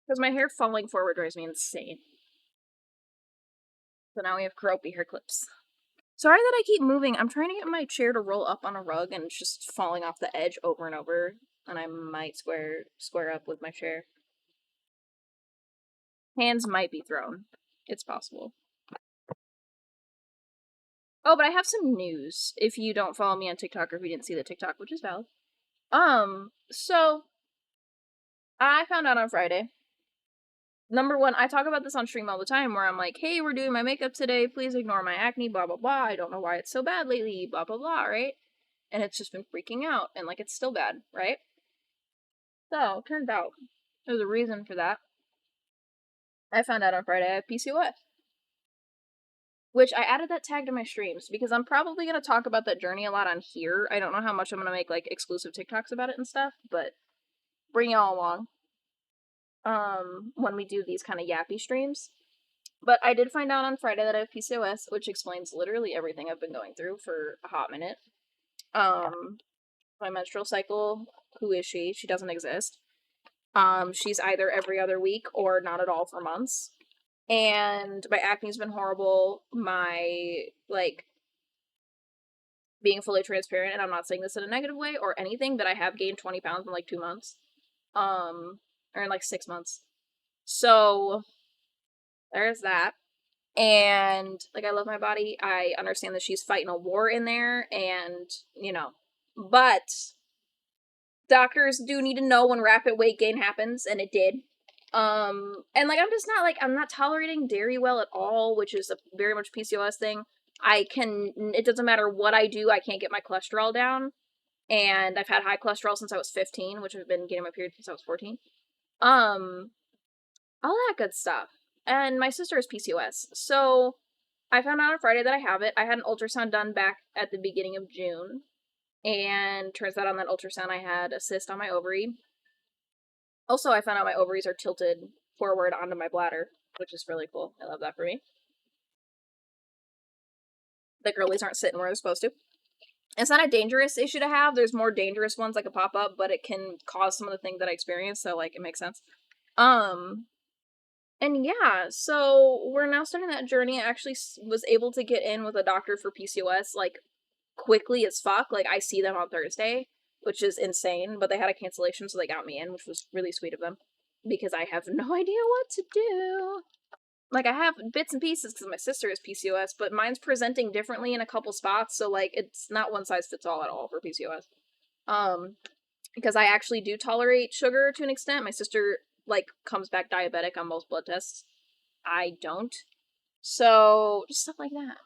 Because my hair falling forward drives me insane. So now we have Karopi hair clips. Sorry that I keep moving. I'm trying to get my chair to roll up on a rug and it's just falling off the edge over and over. And I might square up with my chair. Hands might be thrown. It's possible. Oh, but I have some news if you don't follow me on TikTok or if you didn't see the TikTok, which is valid. So I found out on Friday. Number one, I talk about this on stream all the time where I'm like, hey, we're doing my makeup today. Please ignore my acne, blah, blah, blah. I don't know why it's so bad lately, blah, blah, blah, right? And it's just been freaking out and like it's still bad, right? So, turns out there's a reason for that. I found out on Friday I have PCOS. Which I added that tag to my streams because I'm probably going to talk about that journey a lot on here. I don't know how much I'm going to make like exclusive TikToks about it and stuff, but bring y'all along when we do these kind of yappy streams. But I did find out on Friday that I have PCOS, which explains literally everything I've been going through for a hot minute. My menstrual cycle, who is she? She doesn't exist. She's either every other week or not at all for months. And my acne's been horrible. My, like, being fully transparent, and I'm not saying this in a negative way or anything, but I have gained 20 pounds in like 2 months. Or in like 6 months. So, there's that. And, like, I love my body. I understand that she's fighting a war in there, and, you know. But, doctors do need to know when rapid weight gain happens, and it did. And, like, I'm not tolerating dairy well at all, which is a very much PCOS thing. It doesn't matter what I do, I can't get my cholesterol down. And I've had high cholesterol since I was 15, which I've been getting my period since I was 14. All that good stuff. And my sister has PCOS. So I found out on Friday that I have it. I had an ultrasound done back at the beginning of June. And turns out on that ultrasound I had a cyst on my ovary. Also, I found out my ovaries are tilted forward onto my bladder, which is really cool. I love that for me. The girlies aren't sitting where they're supposed to. It's not a dangerous issue to have. There's more dangerous ones that could pop up, but it can cause some of the things that I experience, so, like, it makes sense. And yeah, so we're now starting that journey. I actually was able to get in with a doctor for PCOS, like, quickly as fuck. Like, I see them on Thursday, which is insane, but they had a cancellation, so they got me in, which was really sweet of them. Because I have no idea what to do. Like, I have bits and pieces because my sister has PCOS, but mine's presenting differently in a couple spots, so, like, it's not one size fits all at all for PCOS. Because I actually do tolerate sugar to an extent. My sister, like, comes back diabetic on most blood tests. I don't. So, just stuff like that.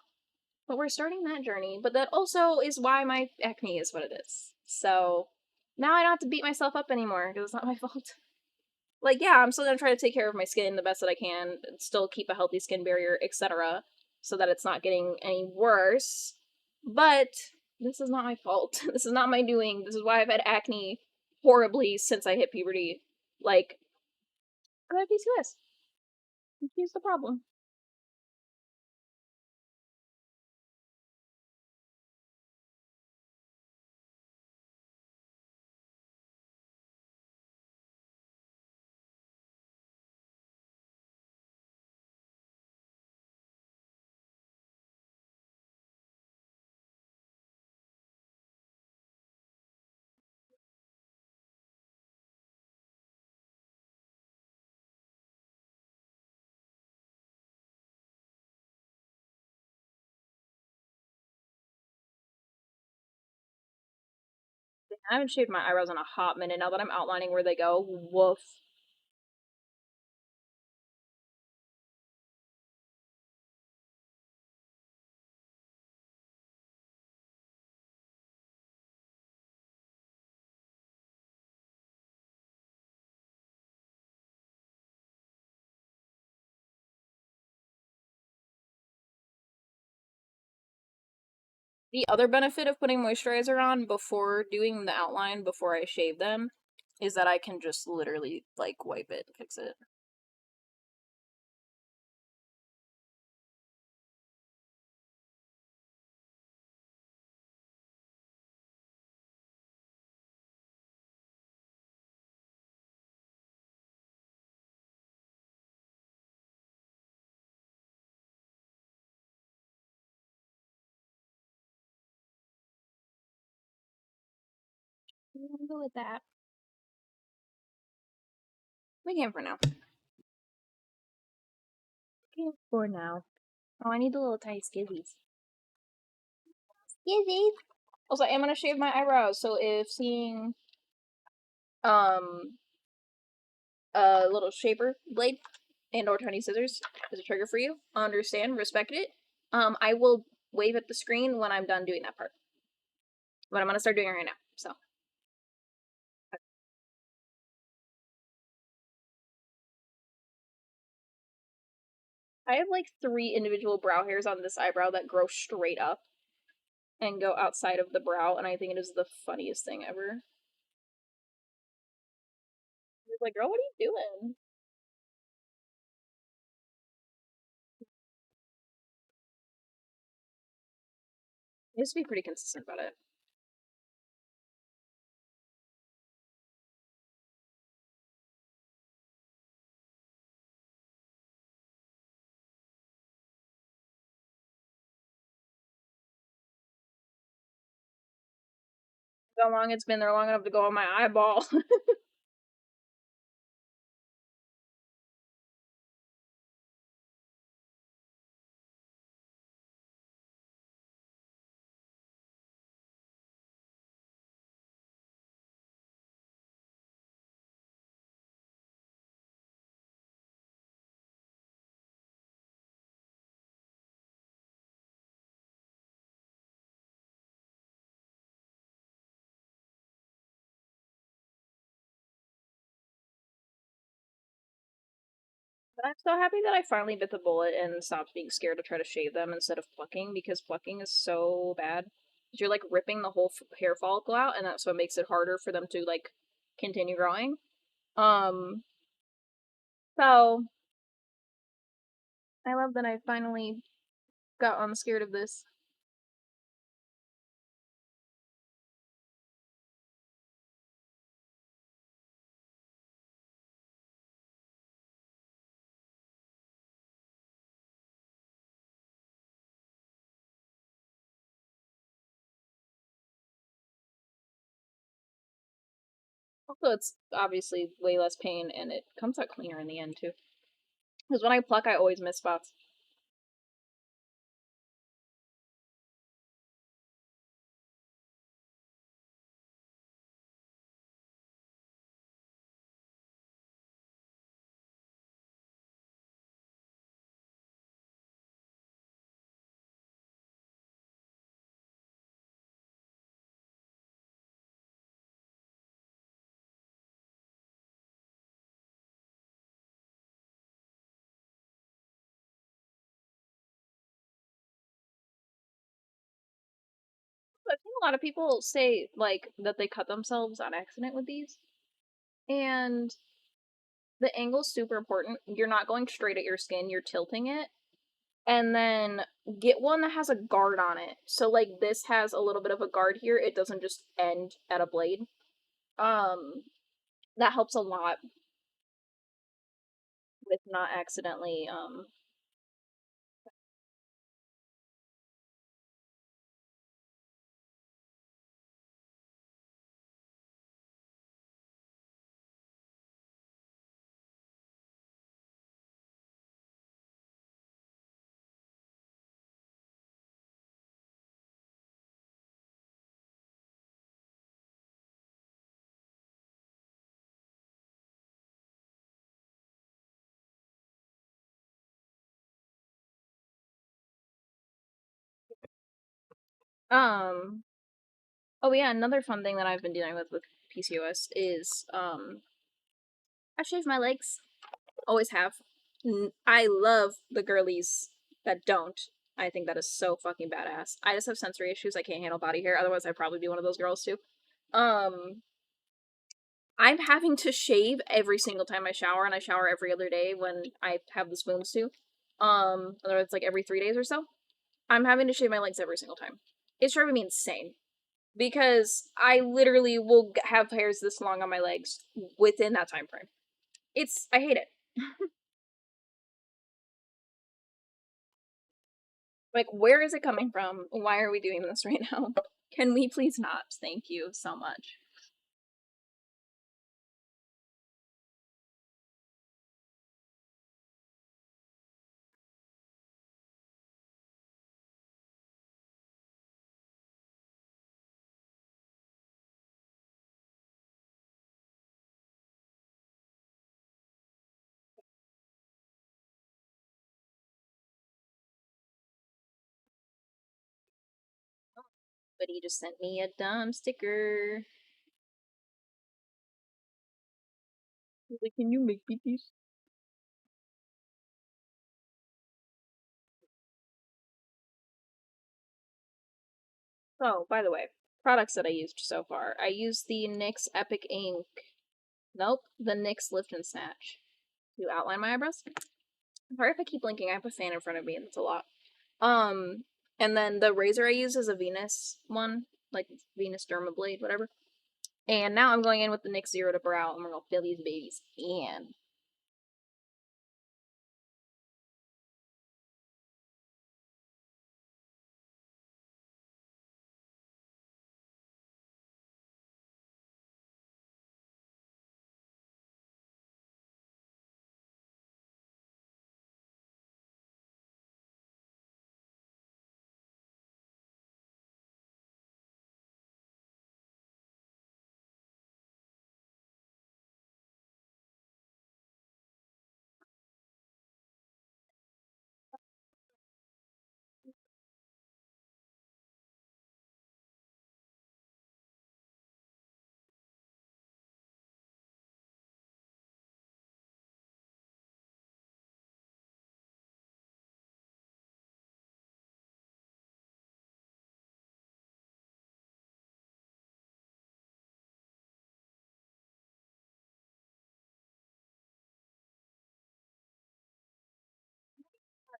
But we're starting that journey, but that also is why my acne is what it is. So, now I don't have to beat myself up anymore, because it's not my fault. Like, yeah, I'm still gonna try to take care of my skin the best that I can, still keep a healthy skin barrier, etc., so that it's not getting any worse. But this is not my fault. This is not my doing. This is why I've had acne horribly since I hit puberty. Like, I have PCOS. Here's the problem. I haven't shaved my eyebrows in a hot minute now that I'm outlining where they go. Woof. The other benefit of putting moisturizer on before doing the outline, before I shave them, is that I can just literally, like, wipe it and fix it. I'm gonna go with that. We can for now. Okay, for now. Oh, I need the little tiny skivvies. Easy. Also, I'm gonna shave my eyebrows, so if seeing a little shaper blade and or tiny scissors is a trigger for you, understand, respect it. I will wave at the screen when I'm done doing that part. But I'm gonna start doing it right now. So I have like 3 individual brow hairs on this eyebrow that grow straight up and go outside of the brow, and I think it is the funniest thing ever. He's like, girl, what are you doing? He has to be pretty consistent about it. How long it's been there long enough to go on my eyeball. But I'm so happy that I finally bit the bullet and stopped being scared to try to shave them instead of plucking, because plucking is so bad. You're like ripping the whole hair follicle out, and that's what makes it harder for them to like continue growing. Um, so I love that I finally got unscared of this. Also, it's obviously way less pain, and it comes out cleaner in the end too. Because when I pluck, I always miss spots. I've seen a lot of people say like that they cut themselves on accident with these, and the angle's super important. You're not going straight at your skin; you're tilting it, and then get one that has a guard on it. So like this has a little bit of a guard here; it doesn't just end at a blade. Um, that helps a lot with not accidentally um oh yeah, another fun thing that I've been dealing with PCOS is I shave my legs. Always have. I love the girlies that don't. I think that is so fucking badass. I just have sensory issues. I can't handle body hair. Otherwise, I'd probably be one of those girls too. Um, I'm having to shave every single time I shower, and I shower every other day when I have the spoons too. Otherwise, like every 3 days or so. I'm having to shave my legs every single time. It's driving me insane because I literally will have hairs this long on my legs within that time frame. I hate it. Like, where is it coming from? Why are we doing this right now? Can we please not? Thank you so much. But he just sent me a dumb sticker. He's like, can you make me these? Oh, by the way, products that I used so far. I used the NYX Epic Ink. Nope, the NYX Lift and Snatch to outline my eyebrows. Sorry if I keep blinking. I have a fan in front of me, and it's a lot. And then the razor I use is a Venus one, like Venus Dermablade, whatever. And now I'm going in with the NYX Zero to Brow, and we're gonna fill these babies in.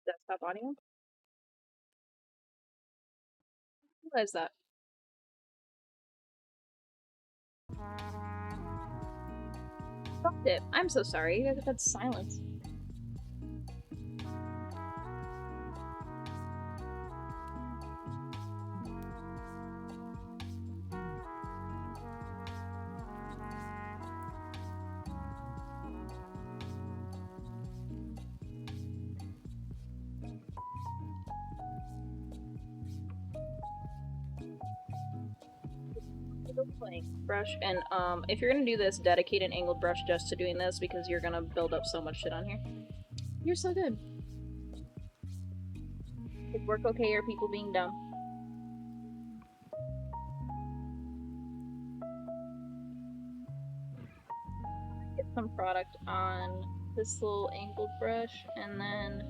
Desktop audio? What is that? Fucked it. I'm so sorry. You guys have had silence. Brush, and if you're gonna do this, dedicate an angled brush just to doing this because you're gonna build up so much shit on here. You're so good. Is work okay or people being dumb? Get some product on this little angled brush and then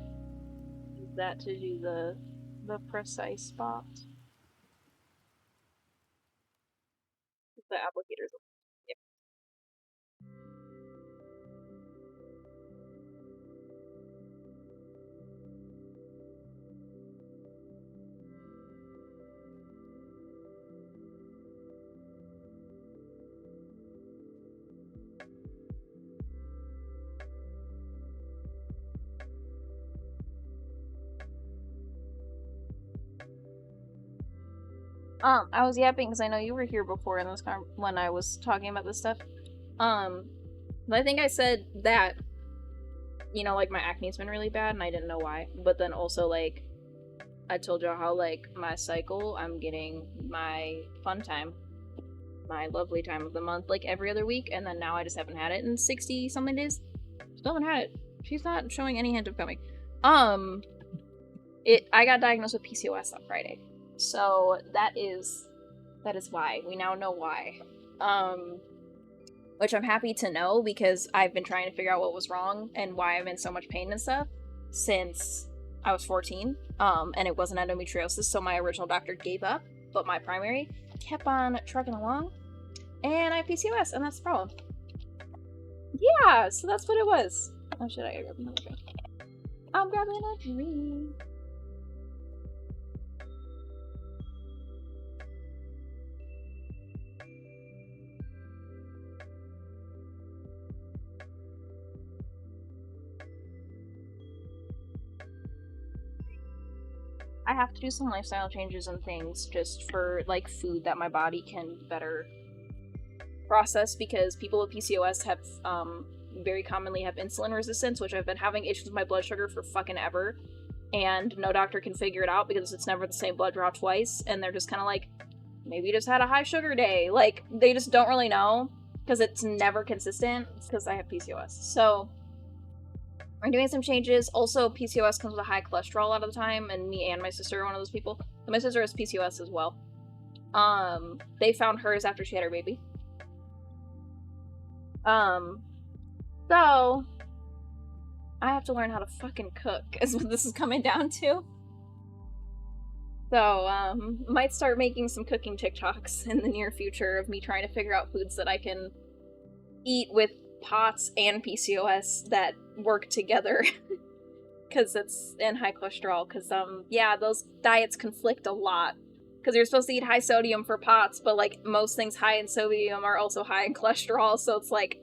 use that to do the precise spot. The applicators. Yep. I was yapping because I know you were here before in this when I was talking about this stuff. But I think I said that, you know, like my acne's been really bad and I didn't know why. But then also, like, I told y'all how, like, my cycle, I'm getting my fun time, my lovely time of the month, like, every other week. And then now I just haven't had it in 60 something days. Still haven't had it. She's not showing any hint of coming. I got diagnosed with PCOS on Friday. So that is why. We now know why. Which I'm happy to know because I've been trying to figure out what was wrong and why I'm in so much pain and stuff since I was 14. And it wasn't endometriosis, so my original doctor gave up, but my primary kept on trucking along. And I have PCOS, and that's the problem. Yeah, so that's what it was. Oh shit, I gotta grab another drink. I'm grabbing a drink. I have to do some lifestyle changes and things just for, like, food that my body can better process because people with PCOS have, very commonly have insulin resistance, which I've been having issues with my blood sugar for fucking ever, and no doctor can figure it out because it's never the same blood draw twice, and they're just kind of like, maybe you just had a high sugar day. Like, they just don't really know because it's never consistent because I have PCOS. So I'm doing some changes. Also, PCOS comes with a high cholesterol a lot of the time, and me and my sister are one of those people. And my sister has PCOS as well. They found hers after she had her baby. So I have to learn how to fucking cook, is what this is coming down to. So, might start making some cooking TikToks in the near future of me trying to figure out foods that I can eat with POTS and PCOS that work together. Because it's in high cholesterol. Because, yeah, those diets conflict a lot. Because you're supposed to eat high sodium for POTS, but, like, most things high in sodium are also high in cholesterol, so it's like,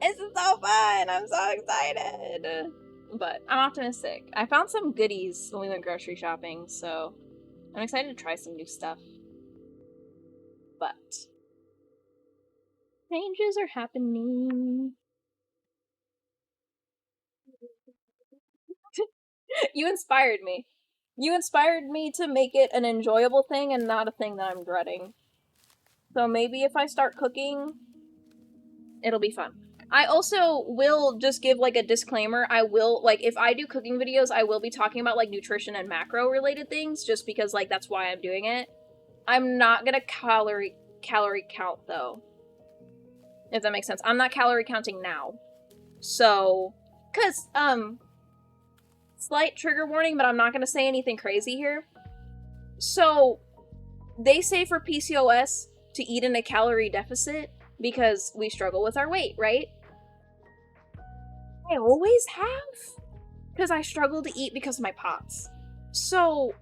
this is so fun! I'm so excited! But I'm optimistic. I found some goodies when we went grocery shopping, so I'm excited to try some new stuff. But changes are happening. You inspired me. You inspired me to make it an enjoyable thing and not a thing that I'm dreading. So maybe if I start cooking, it'll be fun. I also will just give, like, a disclaimer. I will, like, if I do cooking videos, I will be talking about, like, nutrition and macro-related things, just because, like, that's why I'm doing it. I'm not gonna calorie count, though. If that makes sense. I'm not calorie counting now. So, cause, slight trigger warning, but I'm not gonna say anything crazy here. So, they say for PCOS to eat in a calorie deficit because we struggle with our weight, right? I always have. Because I struggle to eat because of my POTS. So,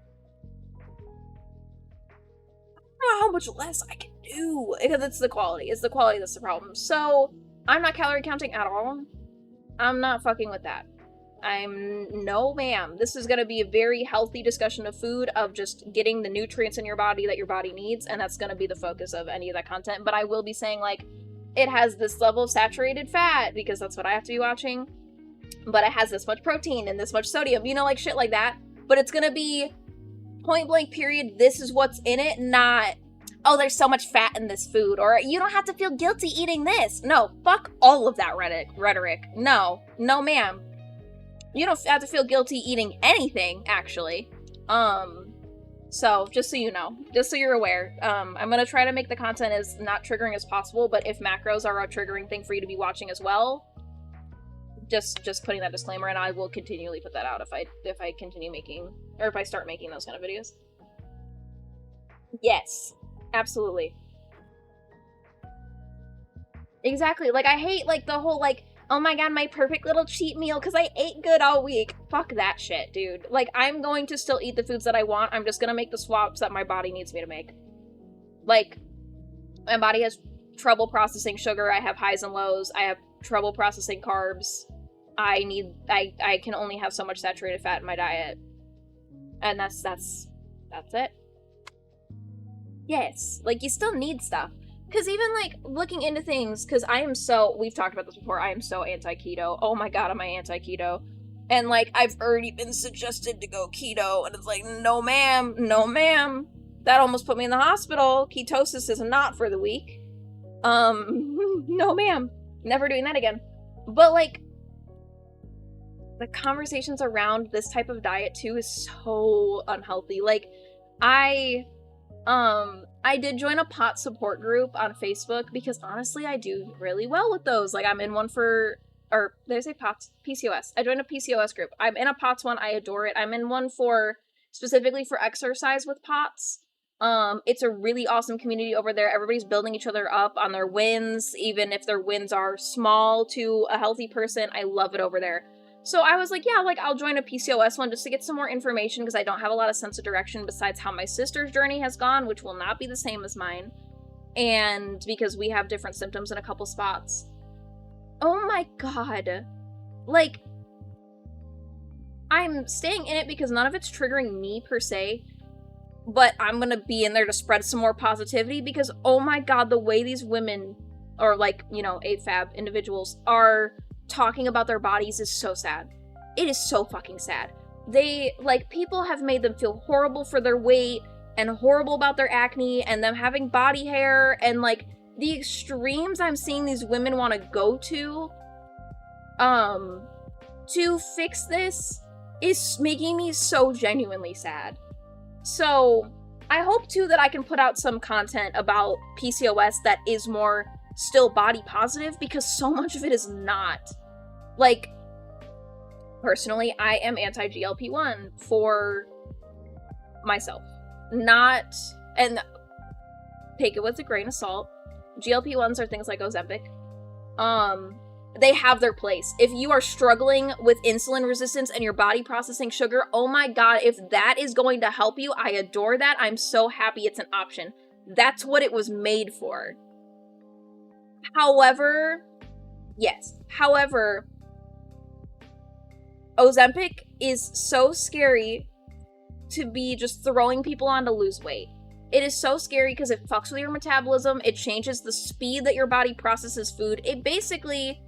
I don't know how much less I can do. Because it's the quality. It's the quality that's the problem. So, I'm not calorie counting at all. I'm not fucking with that. No ma'am. This is gonna be a very healthy discussion of food, of just getting the nutrients in your body that your body needs, and that's gonna be the focus of any of that content. But I will be saying, like, it has this level of saturated fat, because that's what I have to be watching, but it has this much protein and this much sodium, you know, like shit like that. But it's gonna be point blank period, this is what's in it, not, oh, there's so much fat in this food, or you don't have to feel guilty eating this. No, fuck all of that rhetoric. No ma'am. You don't have to feel guilty eating anything, actually. So, just so you know. Just so you're aware. I'm gonna try to make the content as not triggering as possible, but if macros are a triggering thing for you to be watching as well, just putting that disclaimer, and I will continually put that out if I continue making, or if I start making those kind of videos. Yes. Absolutely. Exactly. Like, I hate, like, the whole, like, oh my god, my perfect little cheat meal because I ate good all week. Fuck that shit, dude. Like, I'm going to still eat the foods that I want. I'm just gonna make the swaps that my body needs me to make. Like, my body has trouble processing sugar. I have highs and lows. I have trouble processing carbs. I can only have so much saturated fat in my diet. And that's it. Yes. Like, you still need stuff. Because even, like, looking into things, because we've talked about this before, I am so anti-keto. Oh my god, am I anti-keto? And, like, I've already been suggested to go keto, and it's like, no ma'am, no ma'am. That almost put me in the hospital. Ketosis is not for the weak. No ma'am. Never doing that again. But, like, the conversations around this type of diet, too, is so unhealthy. Like, I did join a POTS support group on Facebook because honestly, I do really well with those. Like, I'm in one for, or did I say POTS? PCOS. I joined a PCOS group. I'm in a POTS one. I adore it. I'm in one for, specifically for exercise with POTS. It's a really awesome community over there. Everybody's building each other up on their wins, even if their wins are small to a healthy person. I love it over there. So I was like, yeah, like, I'll join a PCOS one just to get some more information because I don't have a lot of sense of direction besides how my sister's journey has gone, which will not be the same as mine. And because we have different symptoms in a couple spots. Oh my god. Like, I'm staying in it because none of it's triggering me per se, but I'm gonna be in there to spread some more positivity because, oh my god, the way these women, or, like, you know, AFAB individuals are talking about their bodies is so sad. It is so fucking sad. They, like, people have made them feel horrible for their weight and horrible about their acne and them having body hair, and, like, the extremes I'm seeing these women want to go to fix this is making me so genuinely sad. So, I hope too that I can put out some content about PCOS that is more still body positive, because so much of it is not. Like, personally, I am anti-GLP-1 for myself. Not, and take it with a grain of salt, GLP-1s are things like Ozempic. They have their place. If you are struggling with insulin resistance and your body processing sugar, oh my god, if that is going to help you, I adore that. I'm so happy it's an option. That's what it was made for. However, yes. However, Ozempic is so scary to be just throwing people on to lose weight. It is so scary because it fucks with your metabolism. It changes the speed that your body processes food. It basically,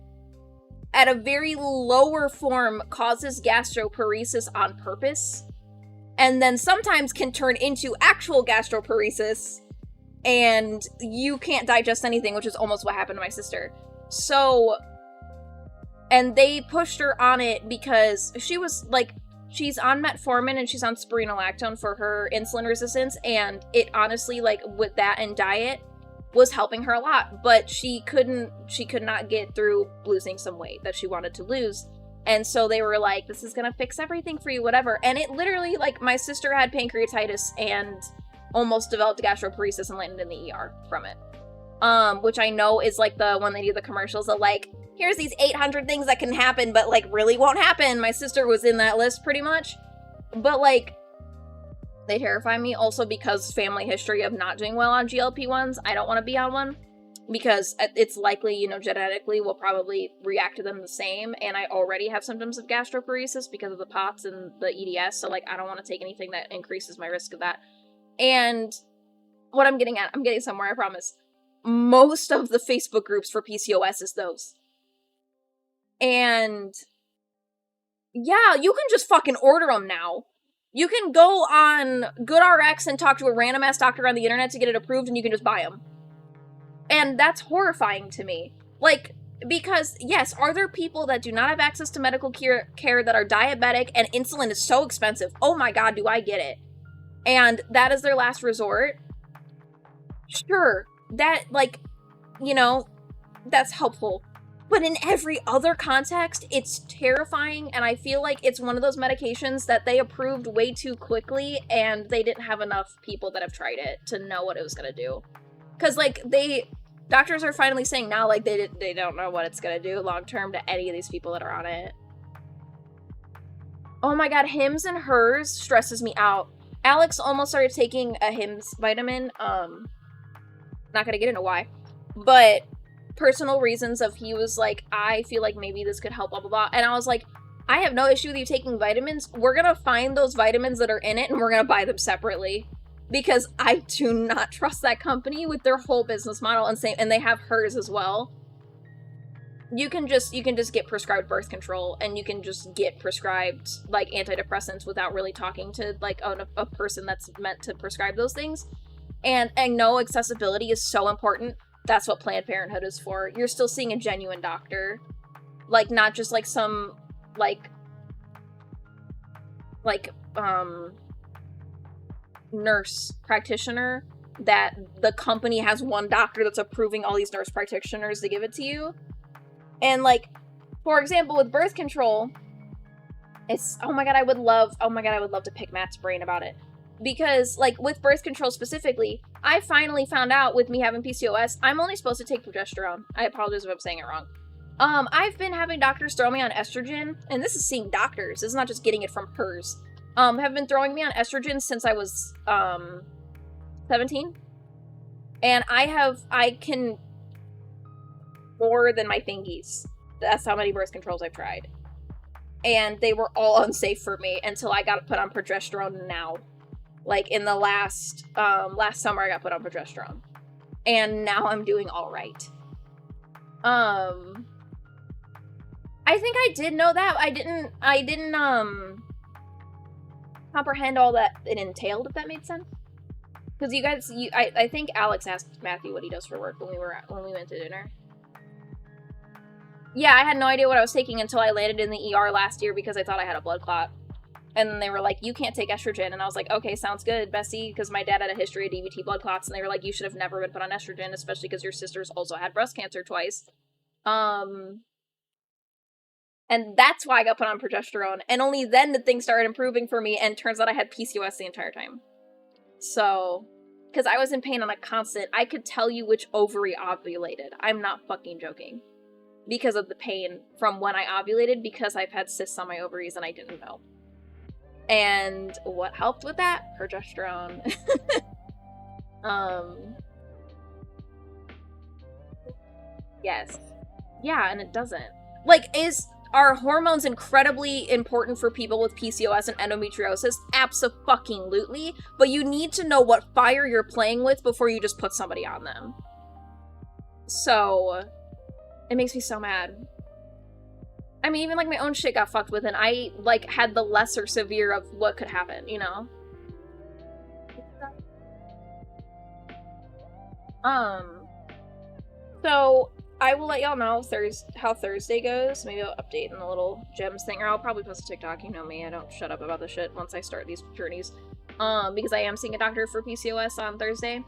at a very lower form, causes gastroparesis on purpose, and then sometimes can turn into actual gastroparesis, and you can't digest anything, which is almost what happened to my sister. So, and they pushed her on it because she was like, she's on metformin and she's on spironolactone for her insulin resistance, and it honestly, like, with that and diet, was helping her a lot, but she could not get through losing some weight that she wanted to lose. And so they were like, this is gonna fix everything for you, whatever. And it literally, like, my sister had pancreatitis and almost developed gastroparesis and landed in the ER from it. Which I know is like the when they do the commercials of like, here's these 800 things that can happen, but like really won't happen. My sister was in that list pretty much. But like, they terrify me also because family history of not doing well on GLP-1s. I don't want to be on one because it's likely, you know, genetically we'll probably react to them the same. And I already have symptoms of gastroparesis because of the POTS and the EDS. So like, I don't want to take anything that increases my risk of that. And what I'm getting somewhere, I promise. Most of the Facebook groups for PCOS is those. And yeah, you can just fucking order them now. You can go on GoodRx and talk to a random ass doctor on the internet to get it approved, and you can just buy them. And that's horrifying to me. Like, because, yes, are there people that do not have access to medical care that are diabetic and insulin is so expensive? Oh my god, do I get it. And that is their last resort? Sure, that, like, you know, that's helpful. But in every other context, it's terrifying, and I feel like it's one of those medications that they approved way too quickly, and they didn't have enough people that have tried it to know what it was gonna do. Because, like, doctors are finally saying now, like, they don't know what it's gonna do long-term to any of these people that are on it. Oh my god, Hims and Hers stresses me out. Alex almost started taking a Hims vitamin, not gonna get into why, but personal reasons of he was like, I feel like maybe this could help, blah, blah, blah. And I was like, I have no issue with you taking vitamins. We're gonna find those vitamins that are in it and we're gonna buy them separately. Because I do not trust that company with their whole business model, and they have Hers as well. You can just get prescribed birth control, and you can just get prescribed, like, antidepressants without really talking to, like, a person that's meant to prescribe those things. And no, accessibility is so important. That's what Planned Parenthood is for. You're still seeing a genuine doctor. Like, not just, like, some, nurse practitioner that the company has one doctor that's approving all these nurse practitioners to give it to you. And, like, for example, with birth control, it's, oh my god, I would love to pick Matt's brain about it. Because, like, with birth control specifically, I finally found out with me having PCOS, I'm only supposed to take progesterone. I apologize if I'm saying it wrong. I've been having doctors throw me on estrogen, and this is seeing doctors, this is not just getting it from Hers. Have been throwing me on estrogen since I was, 17. And I can more than my fingies. That's how many birth controls I've tried. And they were all unsafe for me until I got put on progesterone now. Like, in the last summer I got put on progesterone. And now I'm doing alright. I think I did know that. I didn't comprehend all that it entailed, if that made sense. Because I think Alex asked Matthew what he does for work when we went to dinner. Yeah, I had no idea what I was taking until I landed in the ER last year because I thought I had a blood clot. And they were like, you can't take estrogen. And I was like, okay, sounds good, Bessie, because my dad had a history of DVT blood clots, and they were like, you should have never been put on estrogen, especially because your sisters also had breast cancer twice. And that's why I got put on progesterone. And only then did things start improving for me, and turns out I had PCOS the entire time. So, because I was in pain on a constant, I could tell you which ovary ovulated. I'm not fucking joking. Because of the pain from when I ovulated, because I've had cysts on my ovaries and I didn't know. And what helped with that? Progesterone. Yes. Yeah, and it doesn't. Like, are hormones incredibly important for people with PCOS and endometriosis? Abso-fucking-lutely. But you need to know what fire you're playing with before you just put somebody on them. So, it makes me so mad. I mean, even, like, my own shit got fucked with, and I, like, had the lesser severe of what could happen, you know? So, I will let y'all know how Thursday goes. Maybe I'll update in the little gems thing, or I'll probably post a TikTok. You know me, I don't shut up about the shit once I start these journeys. Because I am seeing a doctor for PCOS on Thursday.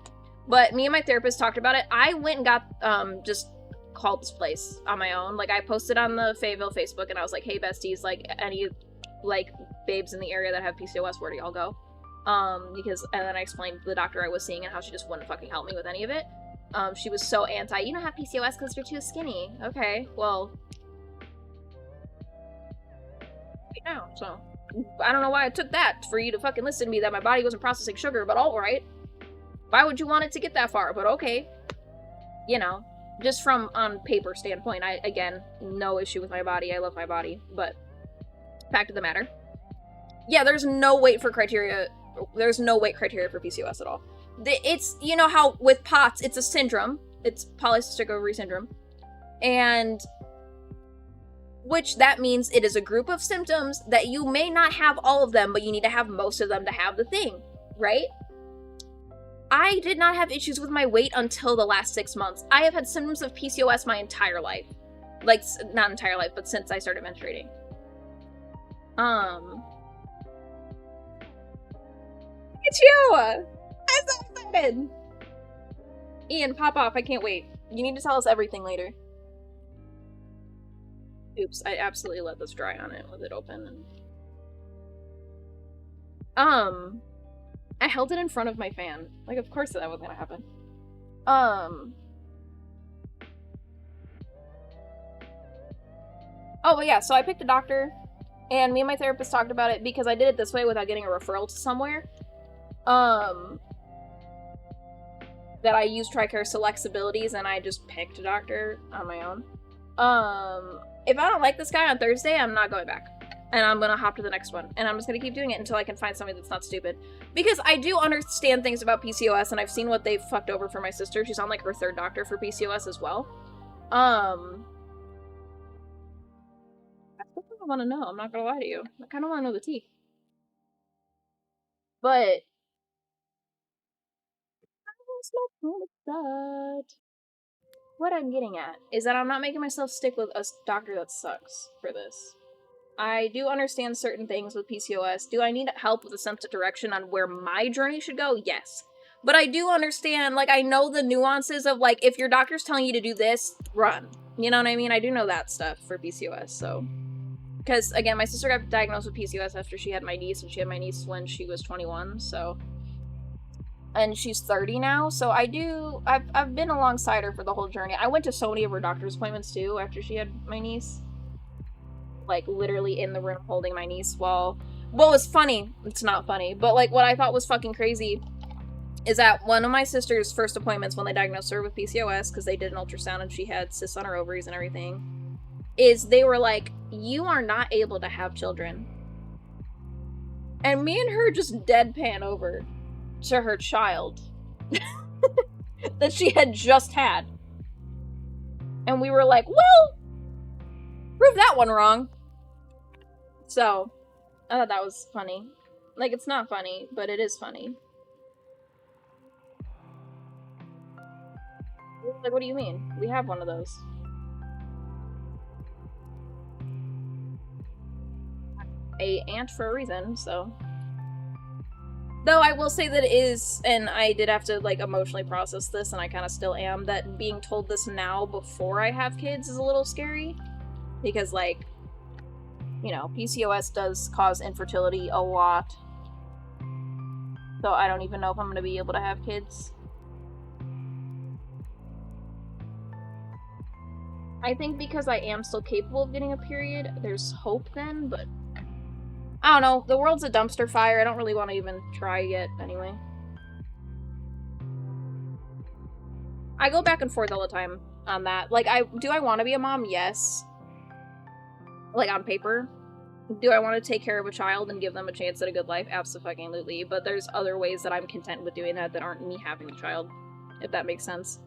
But me and my therapist talked about it. I went and got, just called this place on my own. Like, I posted on the Fayetteville Facebook, and I was like, hey, besties, like, any, like, babes in the area that have PCOS, where do y'all go? And then I explained the doctor I was seeing and how she just wouldn't fucking help me with any of it. She was so anti, you don't have PCOS because you're too skinny. Okay, well, right now, so. I don't know why I took that for you to fucking listen to me that my body wasn't processing sugar, but alright. Why would you want it to get that far? But okay. You know, just from on paper standpoint, again, no issue with my body. I love my body, but fact of the matter. Yeah, there's no weight criteria for PCOS at all. It's, you know how with POTS, it's a syndrome. It's polycystic ovary syndrome. And which that means it is a group of symptoms that you may not have all of them, but you need to have most of them to have the thing, right? I did not have issues with my weight until the last 6 months. I have had symptoms of PCOS my entire life. Like, not entire life, but since I started menstruating. It's you! I'm so excited! Ian, pop off, I can't wait. You need to tell us everything later. Oops, I absolutely let this dry on it with it open. I held it in front of my fan. Like, of course that was gonna happen. Oh, but yeah, so I picked a doctor, and me and my therapist talked about it because I did it this way without getting a referral to somewhere. That I used TRICARE Select's abilities, and I just picked a doctor on my own. If I don't like this guy on Thursday, I'm not going back. And I'm gonna hop to the next one. And I'm just gonna keep doing it until I can find somebody that's not stupid. Because I do understand things about PCOS, and I've seen what they've fucked over for my sister. She's on, like, her 3rd doctor for PCOS as well. That's what I want to know. I'm not gonna lie to you. I kind of want to know the tea. But what I'm getting at is that I'm not making myself stick with a doctor that sucks for this. I do understand certain things with PCOS. Do I need help with a sense of direction on where my journey should go? Yes. But I do understand, like, I know the nuances of, like, if your doctor's telling you to do this, run. You know what I mean? I do know that stuff for PCOS, so. Because, again, my sister got diagnosed with PCOS after she had my niece, and she had my niece when she was 21, so. And she's 30 now, so I've been alongside her for the whole journey. I went to so many of her doctor's appointments, too, after she had my niece. Like, literally in the room holding my niece while... What was funny, it's not funny, but, like, what I thought was fucking crazy is that one of my sister's first appointments when they diagnosed her with PCOS, because they did an ultrasound and she had cysts on her ovaries and everything, is they were like, you are not able to have children. And me and her just deadpan over to her child that she had just had. And we were like, well, prove that one wrong. So, I thought that was funny. Like, it's not funny, but it is funny. Like, what do you mean? We have one of those. a aunt for a reason, so. Though I will say that it is, and I did have to, like, emotionally process this, and I kind of still am, that being told this now before I have kids is a little scary. Because, like, you know, PCOS does cause infertility a lot. So I don't even know if I'm going to be able to have kids. I think because I am still capable of getting a period, there's hope then, but I don't know. The world's a dumpster fire. I don't really want to even try yet, anyway. I go back and forth all the time on that. Like, do I want to be a mom? Yes. Like, on paper. Do I want to take care of a child and give them a chance at a good life? Absolutely. But there's other ways that I'm content with doing that aren't me having a child, if that makes sense.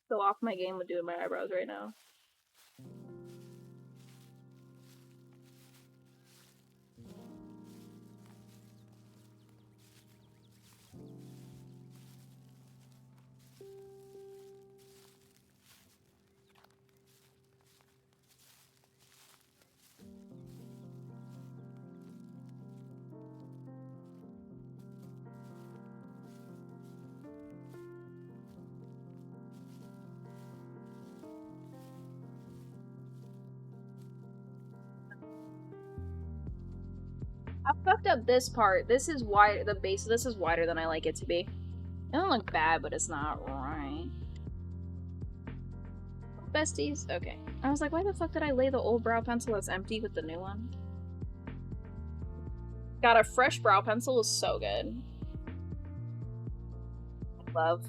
So off my game with doing my eyebrows right now. I fucked up this part. This is wide. The base of this is wider than I like it to be. It doesn't look bad, but it's not right. Besties? Okay. I was like, why the fuck did I lay the old brow pencil that's empty with the new one? Got a fresh brow pencil is so good. Love.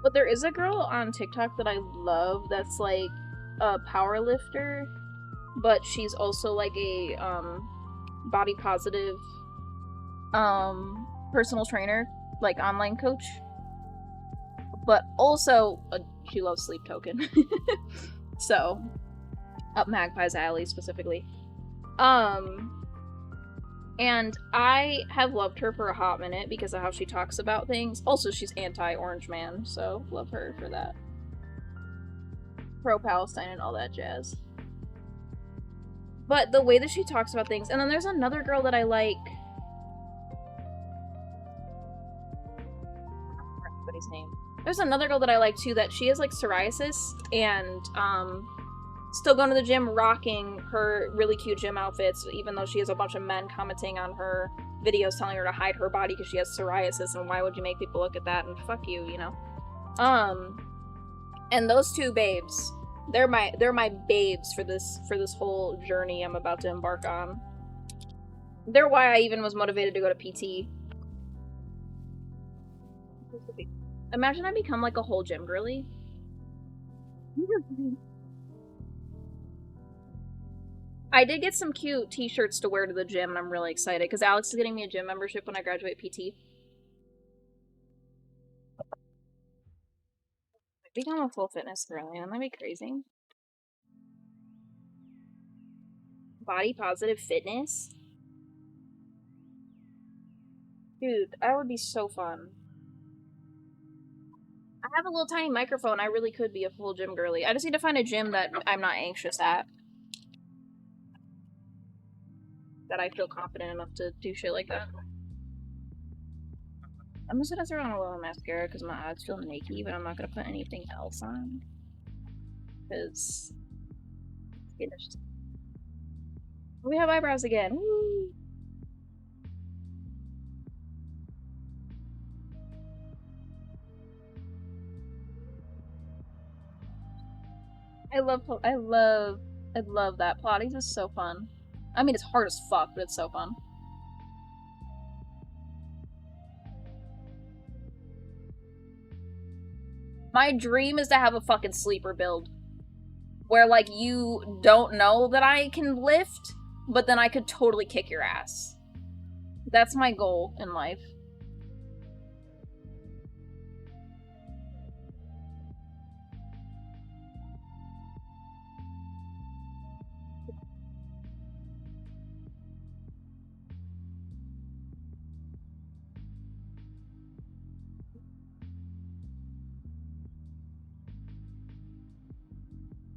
But there is a girl on TikTok that I love that's like a power lifter, but she's also like a body positive personal trainer, like online coach. But also she loves Sleep Token. So up Magpie's alley specifically. And I have loved her for a hot minute because of how she talks about things. Also, she's anti-Orange Man, so love her for that. Pro-Palestine and all that jazz. But the way that she talks about things... And then there's another girl that I like... I don't remember anybody's name. There's another girl that I like, too, that she has, like, psoriasis, and, still going to the gym, rocking her really cute gym outfits, even though she has a bunch of men commenting on her videos telling her to hide her body because she has psoriasis, and why would you make people look at that, and fuck you, you know? And those two babes, they're my babes for this whole journey I'm about to embark on. They're why I even was motivated to go to PT. Imagine I become like a whole gym girly. I did get some cute t-shirts to wear to the gym, and I'm really excited, because Alex is getting me a gym membership when I graduate PT. Become a full fitness girly, and that'd be crazy. Body positive fitness? Dude, that would be so fun. I have a little tiny microphone, I really could be a full gym girly. I just need to find a gym that I'm not anxious at. That I feel confident enough to do shit like that. I'm just gonna throw on a little mascara because my eyes feel naked, but I'm not gonna put anything else on. Because... we have eyebrows again. Woo! I love that. Pilates is so fun. I mean, it's hard as fuck, but it's so fun. My dream is to have a fucking sleeper build. Where, like, you don't know that I can lift, but then I could totally kick your ass. That's my goal in life.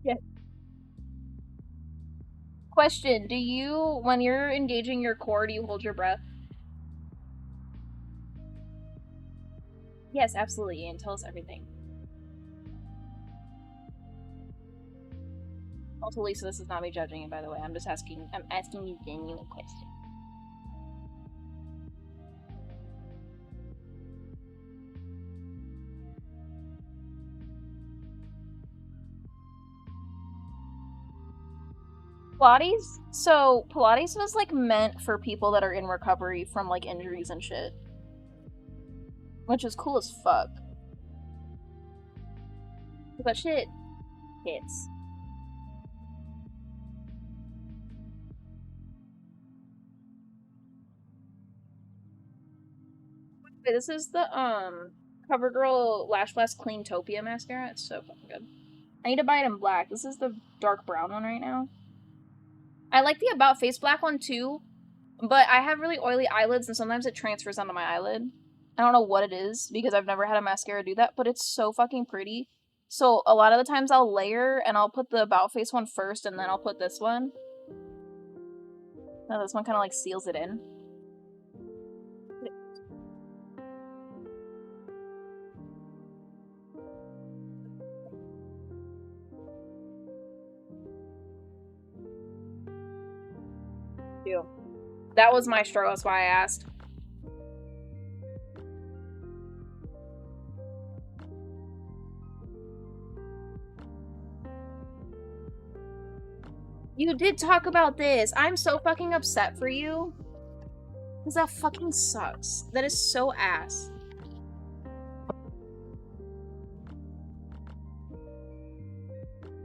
Yeah. Question, do you, when you're engaging your core, do you hold your breath? Yes, absolutely, Ian. Tell us everything. Also, Lisa, this is not me judging you, by the way. I'm asking you genuine questions. Pilates? So, Pilates was, like, meant for people that are in recovery from, like, injuries and shit. Which is cool as fuck. But shit hits. Wait, this is the, CoverGirl Lash Blast Cleantopia mascara. It's so fucking good. I need to buy it in black. This is the dark brown one right now. I like the About Face black one too, but I have really oily eyelids and sometimes it transfers onto my eyelid. I don't know what it is because I've never had a mascara do that, but it's so fucking pretty. So a lot of the times I'll layer and I'll put the About Face one first and then I'll put this one. Now this one kind of like seals it in. That was my struggle, that's why I asked. You did talk about this. I'm so fucking upset for you. Because that fucking sucks. That is so ass.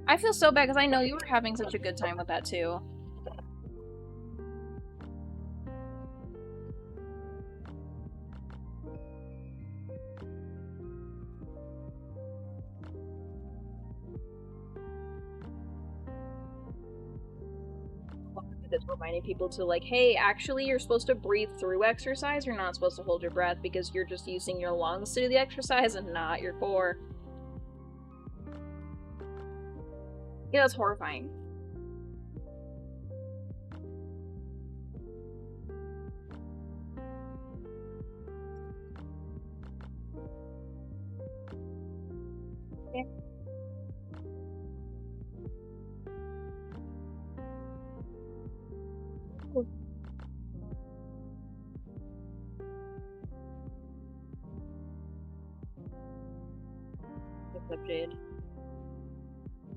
I feel so bad because I know you were having such a good time with that too. That's reminding people to like, hey, actually you're supposed to breathe through exercise, you're not supposed to hold your breath because you're just using your lungs to do the exercise and not your core. Yeah, that's horrifying. Yeah. Cool.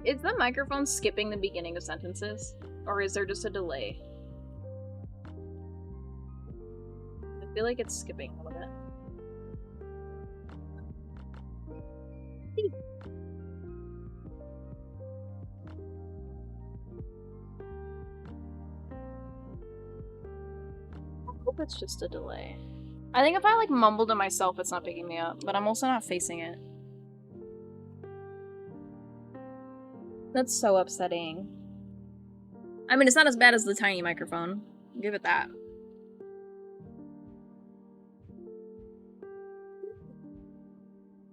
Is the microphone skipping the beginning of sentences? Or is there just a delay? I feel like it's skipping a little bit. I hope it's just a delay. I think if I like mumble to myself, it's not picking me up, but I'm also not facing it. That's so upsetting. I mean, it's not as bad as the tiny microphone. Give it that.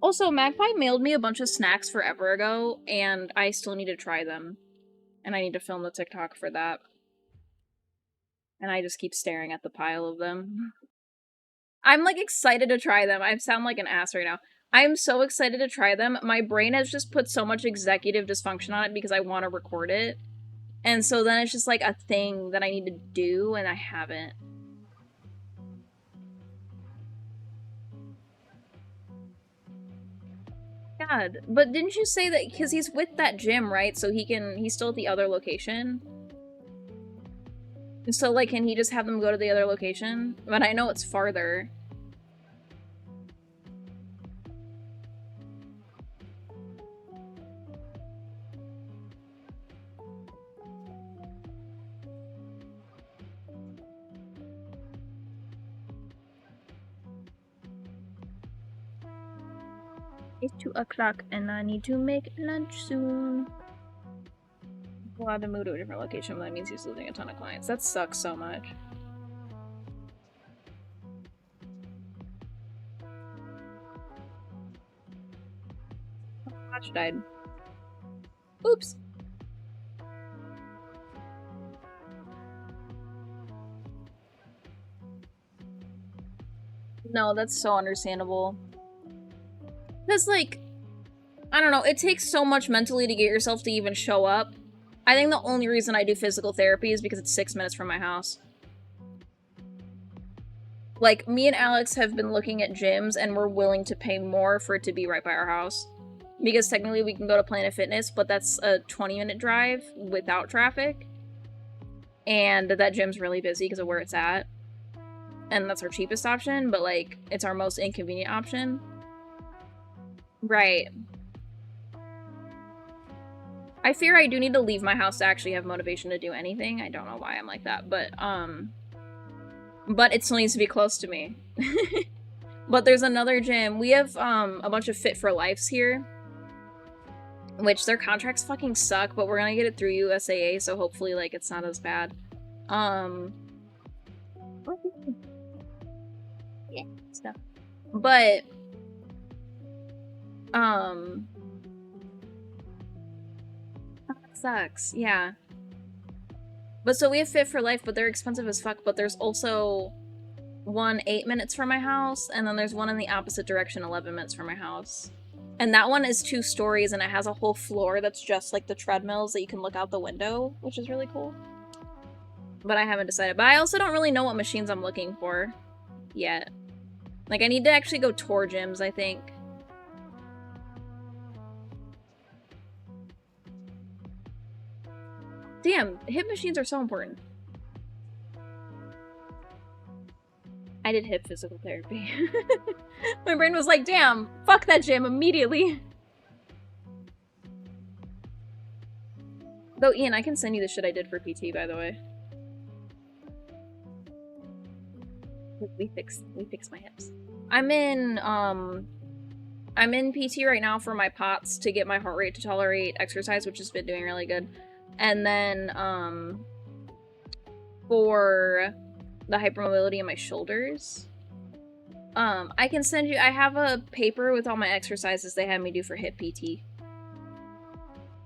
Also, Magpie mailed me a bunch of snacks forever ago, and I still need to try them. And I need to film the TikTok for that. And I just keep staring at the pile of them. I'm, like, excited to try them. I sound like an ass right now. I'm so excited to try them. My brain has just put so much executive dysfunction on it because I want to record it. And so then it's just, like, a thing that I need to do, and I haven't. God God. But didn't you say that because he's with that gym, right? So he's still at the other location? So, like, can he just have them go to the other location? But I know it's farther. It's 2 o'clock and I need to make lunch soon. Allowed to move to a different location, but that means he's losing a ton of clients. That sucks so much. Oh, watch died. Oops. No, that's so understandable. Because, like, I don't know, it takes so much mentally to get yourself to even show up. I think the only reason I do physical therapy is because it's 6 minutes from my house. Like, me and Alex have been looking at gyms, and we're willing to pay more for it to be right by our house. Because technically we can go to Planet Fitness, but that's a 20-minute drive without traffic. And that gym's really busy because of where it's at. And that's our cheapest option, but, like, it's our most inconvenient option. Right. I fear I do need to leave my house to actually have motivation to do anything. I don't know why I'm like that, but it still needs to be close to me. But there's another gym. We have, a bunch of Fit for Lifes here, which their contracts fucking suck, but we're gonna get it through USAA, so hopefully, like, it's not as bad. Yeah, stuff. But, sucks, yeah. But so we have Fit for Life, but they're expensive as fuck, but there's also one 8 minutes from my house, and then there's one in the opposite direction 11 minutes from my house. And that one is 2 stories, and it has a whole floor that's just like the treadmills that you can look out the window, which is really cool. But I haven't decided. But I also don't really know what machines I'm looking for yet. Like, I need to actually go tour gyms, I think. Damn, hip machines are so important. I did hip physical therapy. My brain was like, damn, fuck that gym immediately. Though, Ian, I can send you the shit I did for PT, by the way. We fixed my hips. I'm in PT right now for my POTS to get my heart rate to tolerate exercise, which has been doing really good. And then, for the hypermobility in my shoulders, I can send you, I have a paper with all my exercises they had me do for hip PT.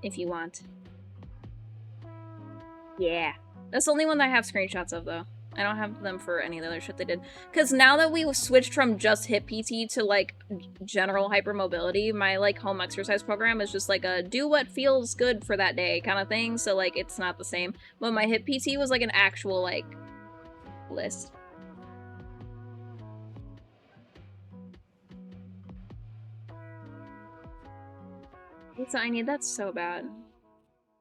If you want. Yeah. That's the only one that I have screenshots of, though. I don't have them for any of the other shit they did. Because now that we switched from just hip PT to, like, general hypermobility, my, like, home exercise program is just, like, a do what feels good for that day kind of thing. So, like, it's not the same. But my hip PT was, like, an actual, like, list. So I need that so bad.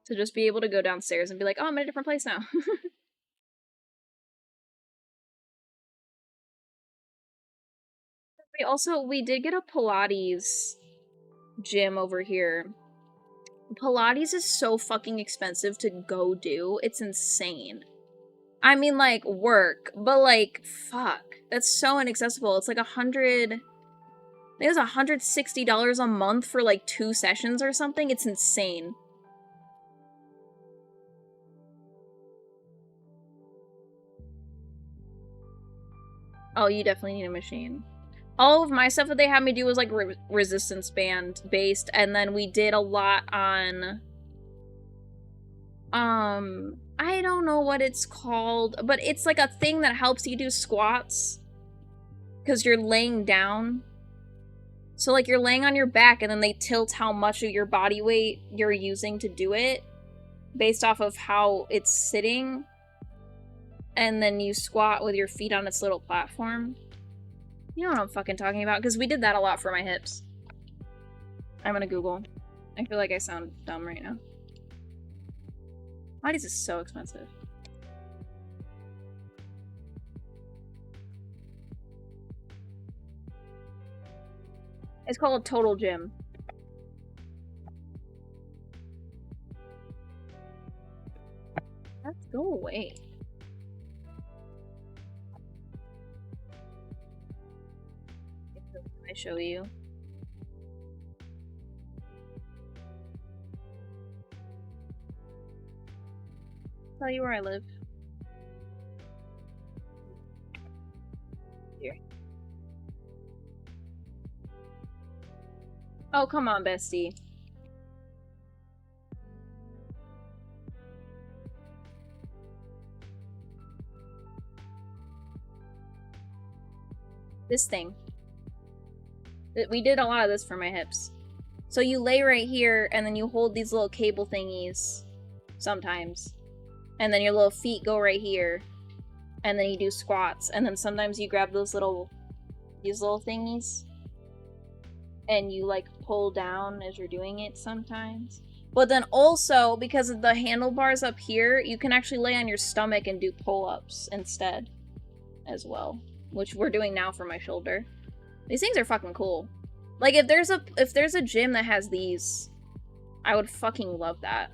To just be able to go downstairs and be like, oh, I'm in a different place now. We did get a Pilates gym over here. Pilates is so fucking expensive to go do. It's insane. I mean, like, work, but, like, fuck. That's so inaccessible. It's like I think it's $160 a month for, like, 2 sessions or something. It's insane. Oh, you definitely need a machine. All of my stuff that they had me do was, like, resistance band based, and then we did a lot on, I don't know what it's called, but it's, like, a thing that helps you do squats, because you're laying down. So, like, you're laying on your back, and then they tilt how much of your body weight you're using to do it, based off of how it's sitting, and then you squat with your feet on its little platform. You know what I'm fucking talking about, because we did that a lot for my hips. I'm gonna Google. I feel like I sound dumb right now. Pilates is so expensive. It's called Total Gym. Let's go away. Can I show you? Tell you where I live. Here. Oh, come on, bestie. This thing. We did a lot of this for my hips. So you lay right here, and then you hold these little cable thingies sometimes. And then your little feet go right here. And then you do squats. And then sometimes you grab these little thingies. And you like pull down as you're doing it sometimes. But then also, because of the handlebars up here, you can actually lay on your stomach and do pull-ups instead as well. Which we're doing now for my shoulder. These things are fucking cool. Like, if there's a gym that has these, I would fucking love that.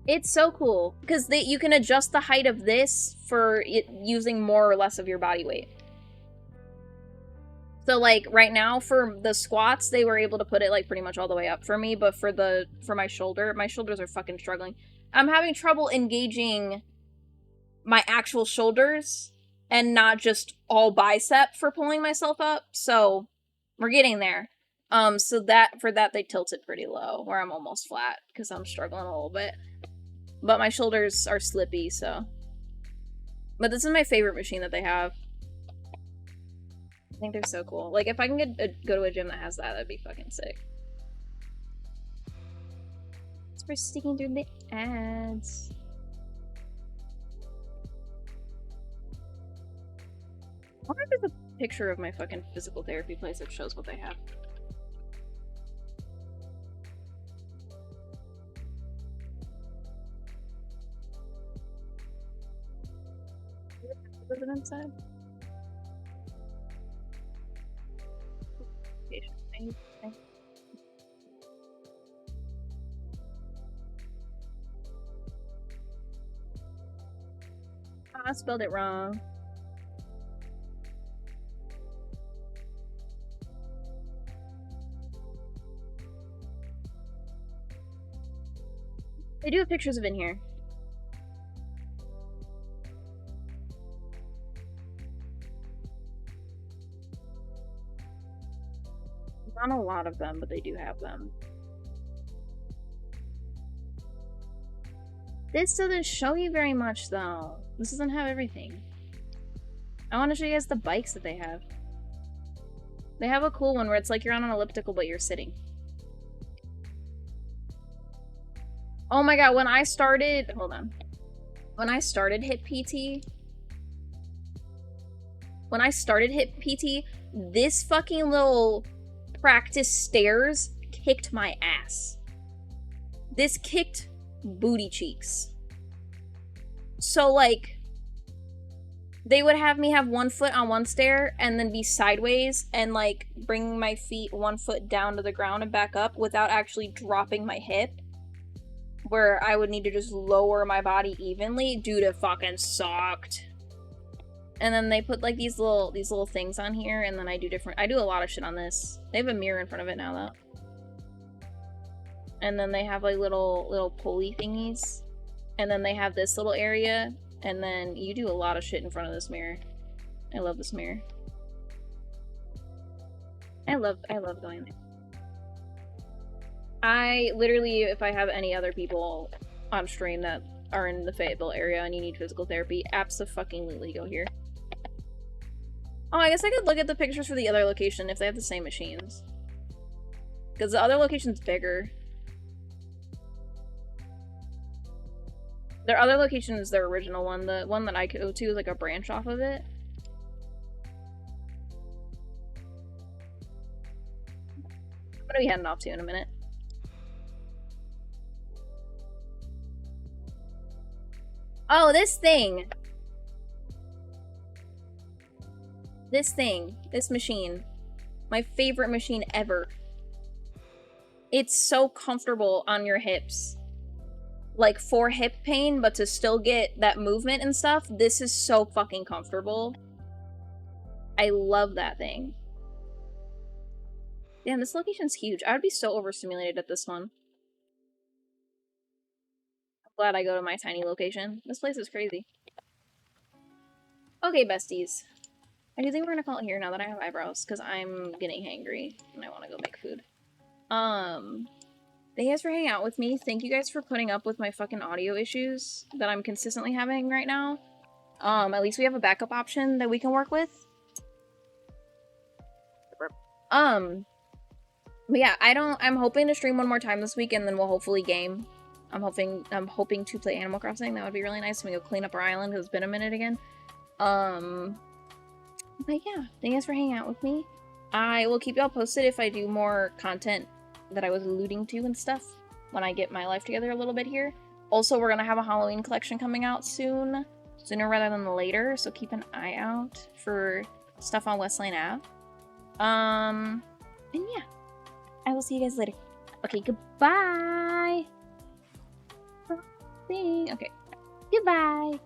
It's so cool. Because you can adjust the height of this for using more or less of your body weight. So, like, right now, for the squats, they were able to put it, like, pretty much all the way up for me. But for my shoulders are fucking struggling. I'm having trouble engaging my actual shoulders and not just all bicep for pulling myself up. So we're getting there. So for that they tilted pretty low, where I'm almost flat because I'm struggling a little bit. But my shoulders are slippy, so. But this is my favorite machine that they have. I think they're so cool. Like, if I can go to a gym that has that, that'd be fucking sick. We're sticking through the ads. I wonder if there's a picture of my fucking physical therapy place that shows what they have. Was it inside? I spelled it wrong. They do have pictures of it in here. Not a lot of them, but they do have them. This doesn't show you very much, though. This doesn't have everything. I want to show you guys the bikes that they have. They have a cool one where it's like you're on an elliptical, but you're sitting. Oh my god, when I started... Hold on. When I started HIIT PT... When I started HIIT PT, this fucking little practice stairs kicked my ass. This kicked booty cheeks. So, like, they would have me have one foot on one stair and then be sideways and, like, bring my feet 1 foot down to the ground and back up without actually dropping my hip, where I would need to just lower my body evenly. Dude, it fucking sucked. And then they put, like, these little things on here, and then I do a lot of shit on this. They have a mirror in front of it now, though. And then they have, like, little pulley thingies. And then they have this little area, and then you do a lot of shit in front of this mirror. I love this mirror. I love going there. I literally, if I have any other people on stream that are in the Fayetteville area and you need physical therapy, abso-fucking-lutely go here. Oh, I guess I could look at the pictures for the other location if they have the same machines. Because the other location's bigger. Their other location is their original one. The one that I go to is like a branch off of it. What are we heading off to in a minute? Oh, this thing. This machine. My favorite machine ever. It's so comfortable on your hips. Like, for hip pain, but to still get that movement and stuff, this is so fucking comfortable. I love that thing. Damn, this location's huge. I would be so overstimulated at this one. I'm glad I go to my tiny location. This place is crazy. Okay, besties. I do think we're gonna call it here now that I have eyebrows, because I'm getting hangry, and I want to go make food. Thank you guys for hanging out with me. Thank you guys for putting up with my fucking audio issues that I'm consistently having right now. At least we have a backup option that we can work with. But yeah, I'm hoping to stream one more time this week, and then we'll hopefully game. I'm hoping to play Animal Crossing. That would be really nice. We go clean up our island, because it's been a minute again. But yeah, thank you guys for hanging out with me. I will keep y'all posted if I do more content that I was alluding to and stuff when I get my life together a little bit here. Also, we're gonna have a Halloween collection coming out soon, sooner rather than later, so keep an eye out for stuff on West Lane Ave. And yeah, I will see you guys later. Okay, goodbye. Okay, goodbye.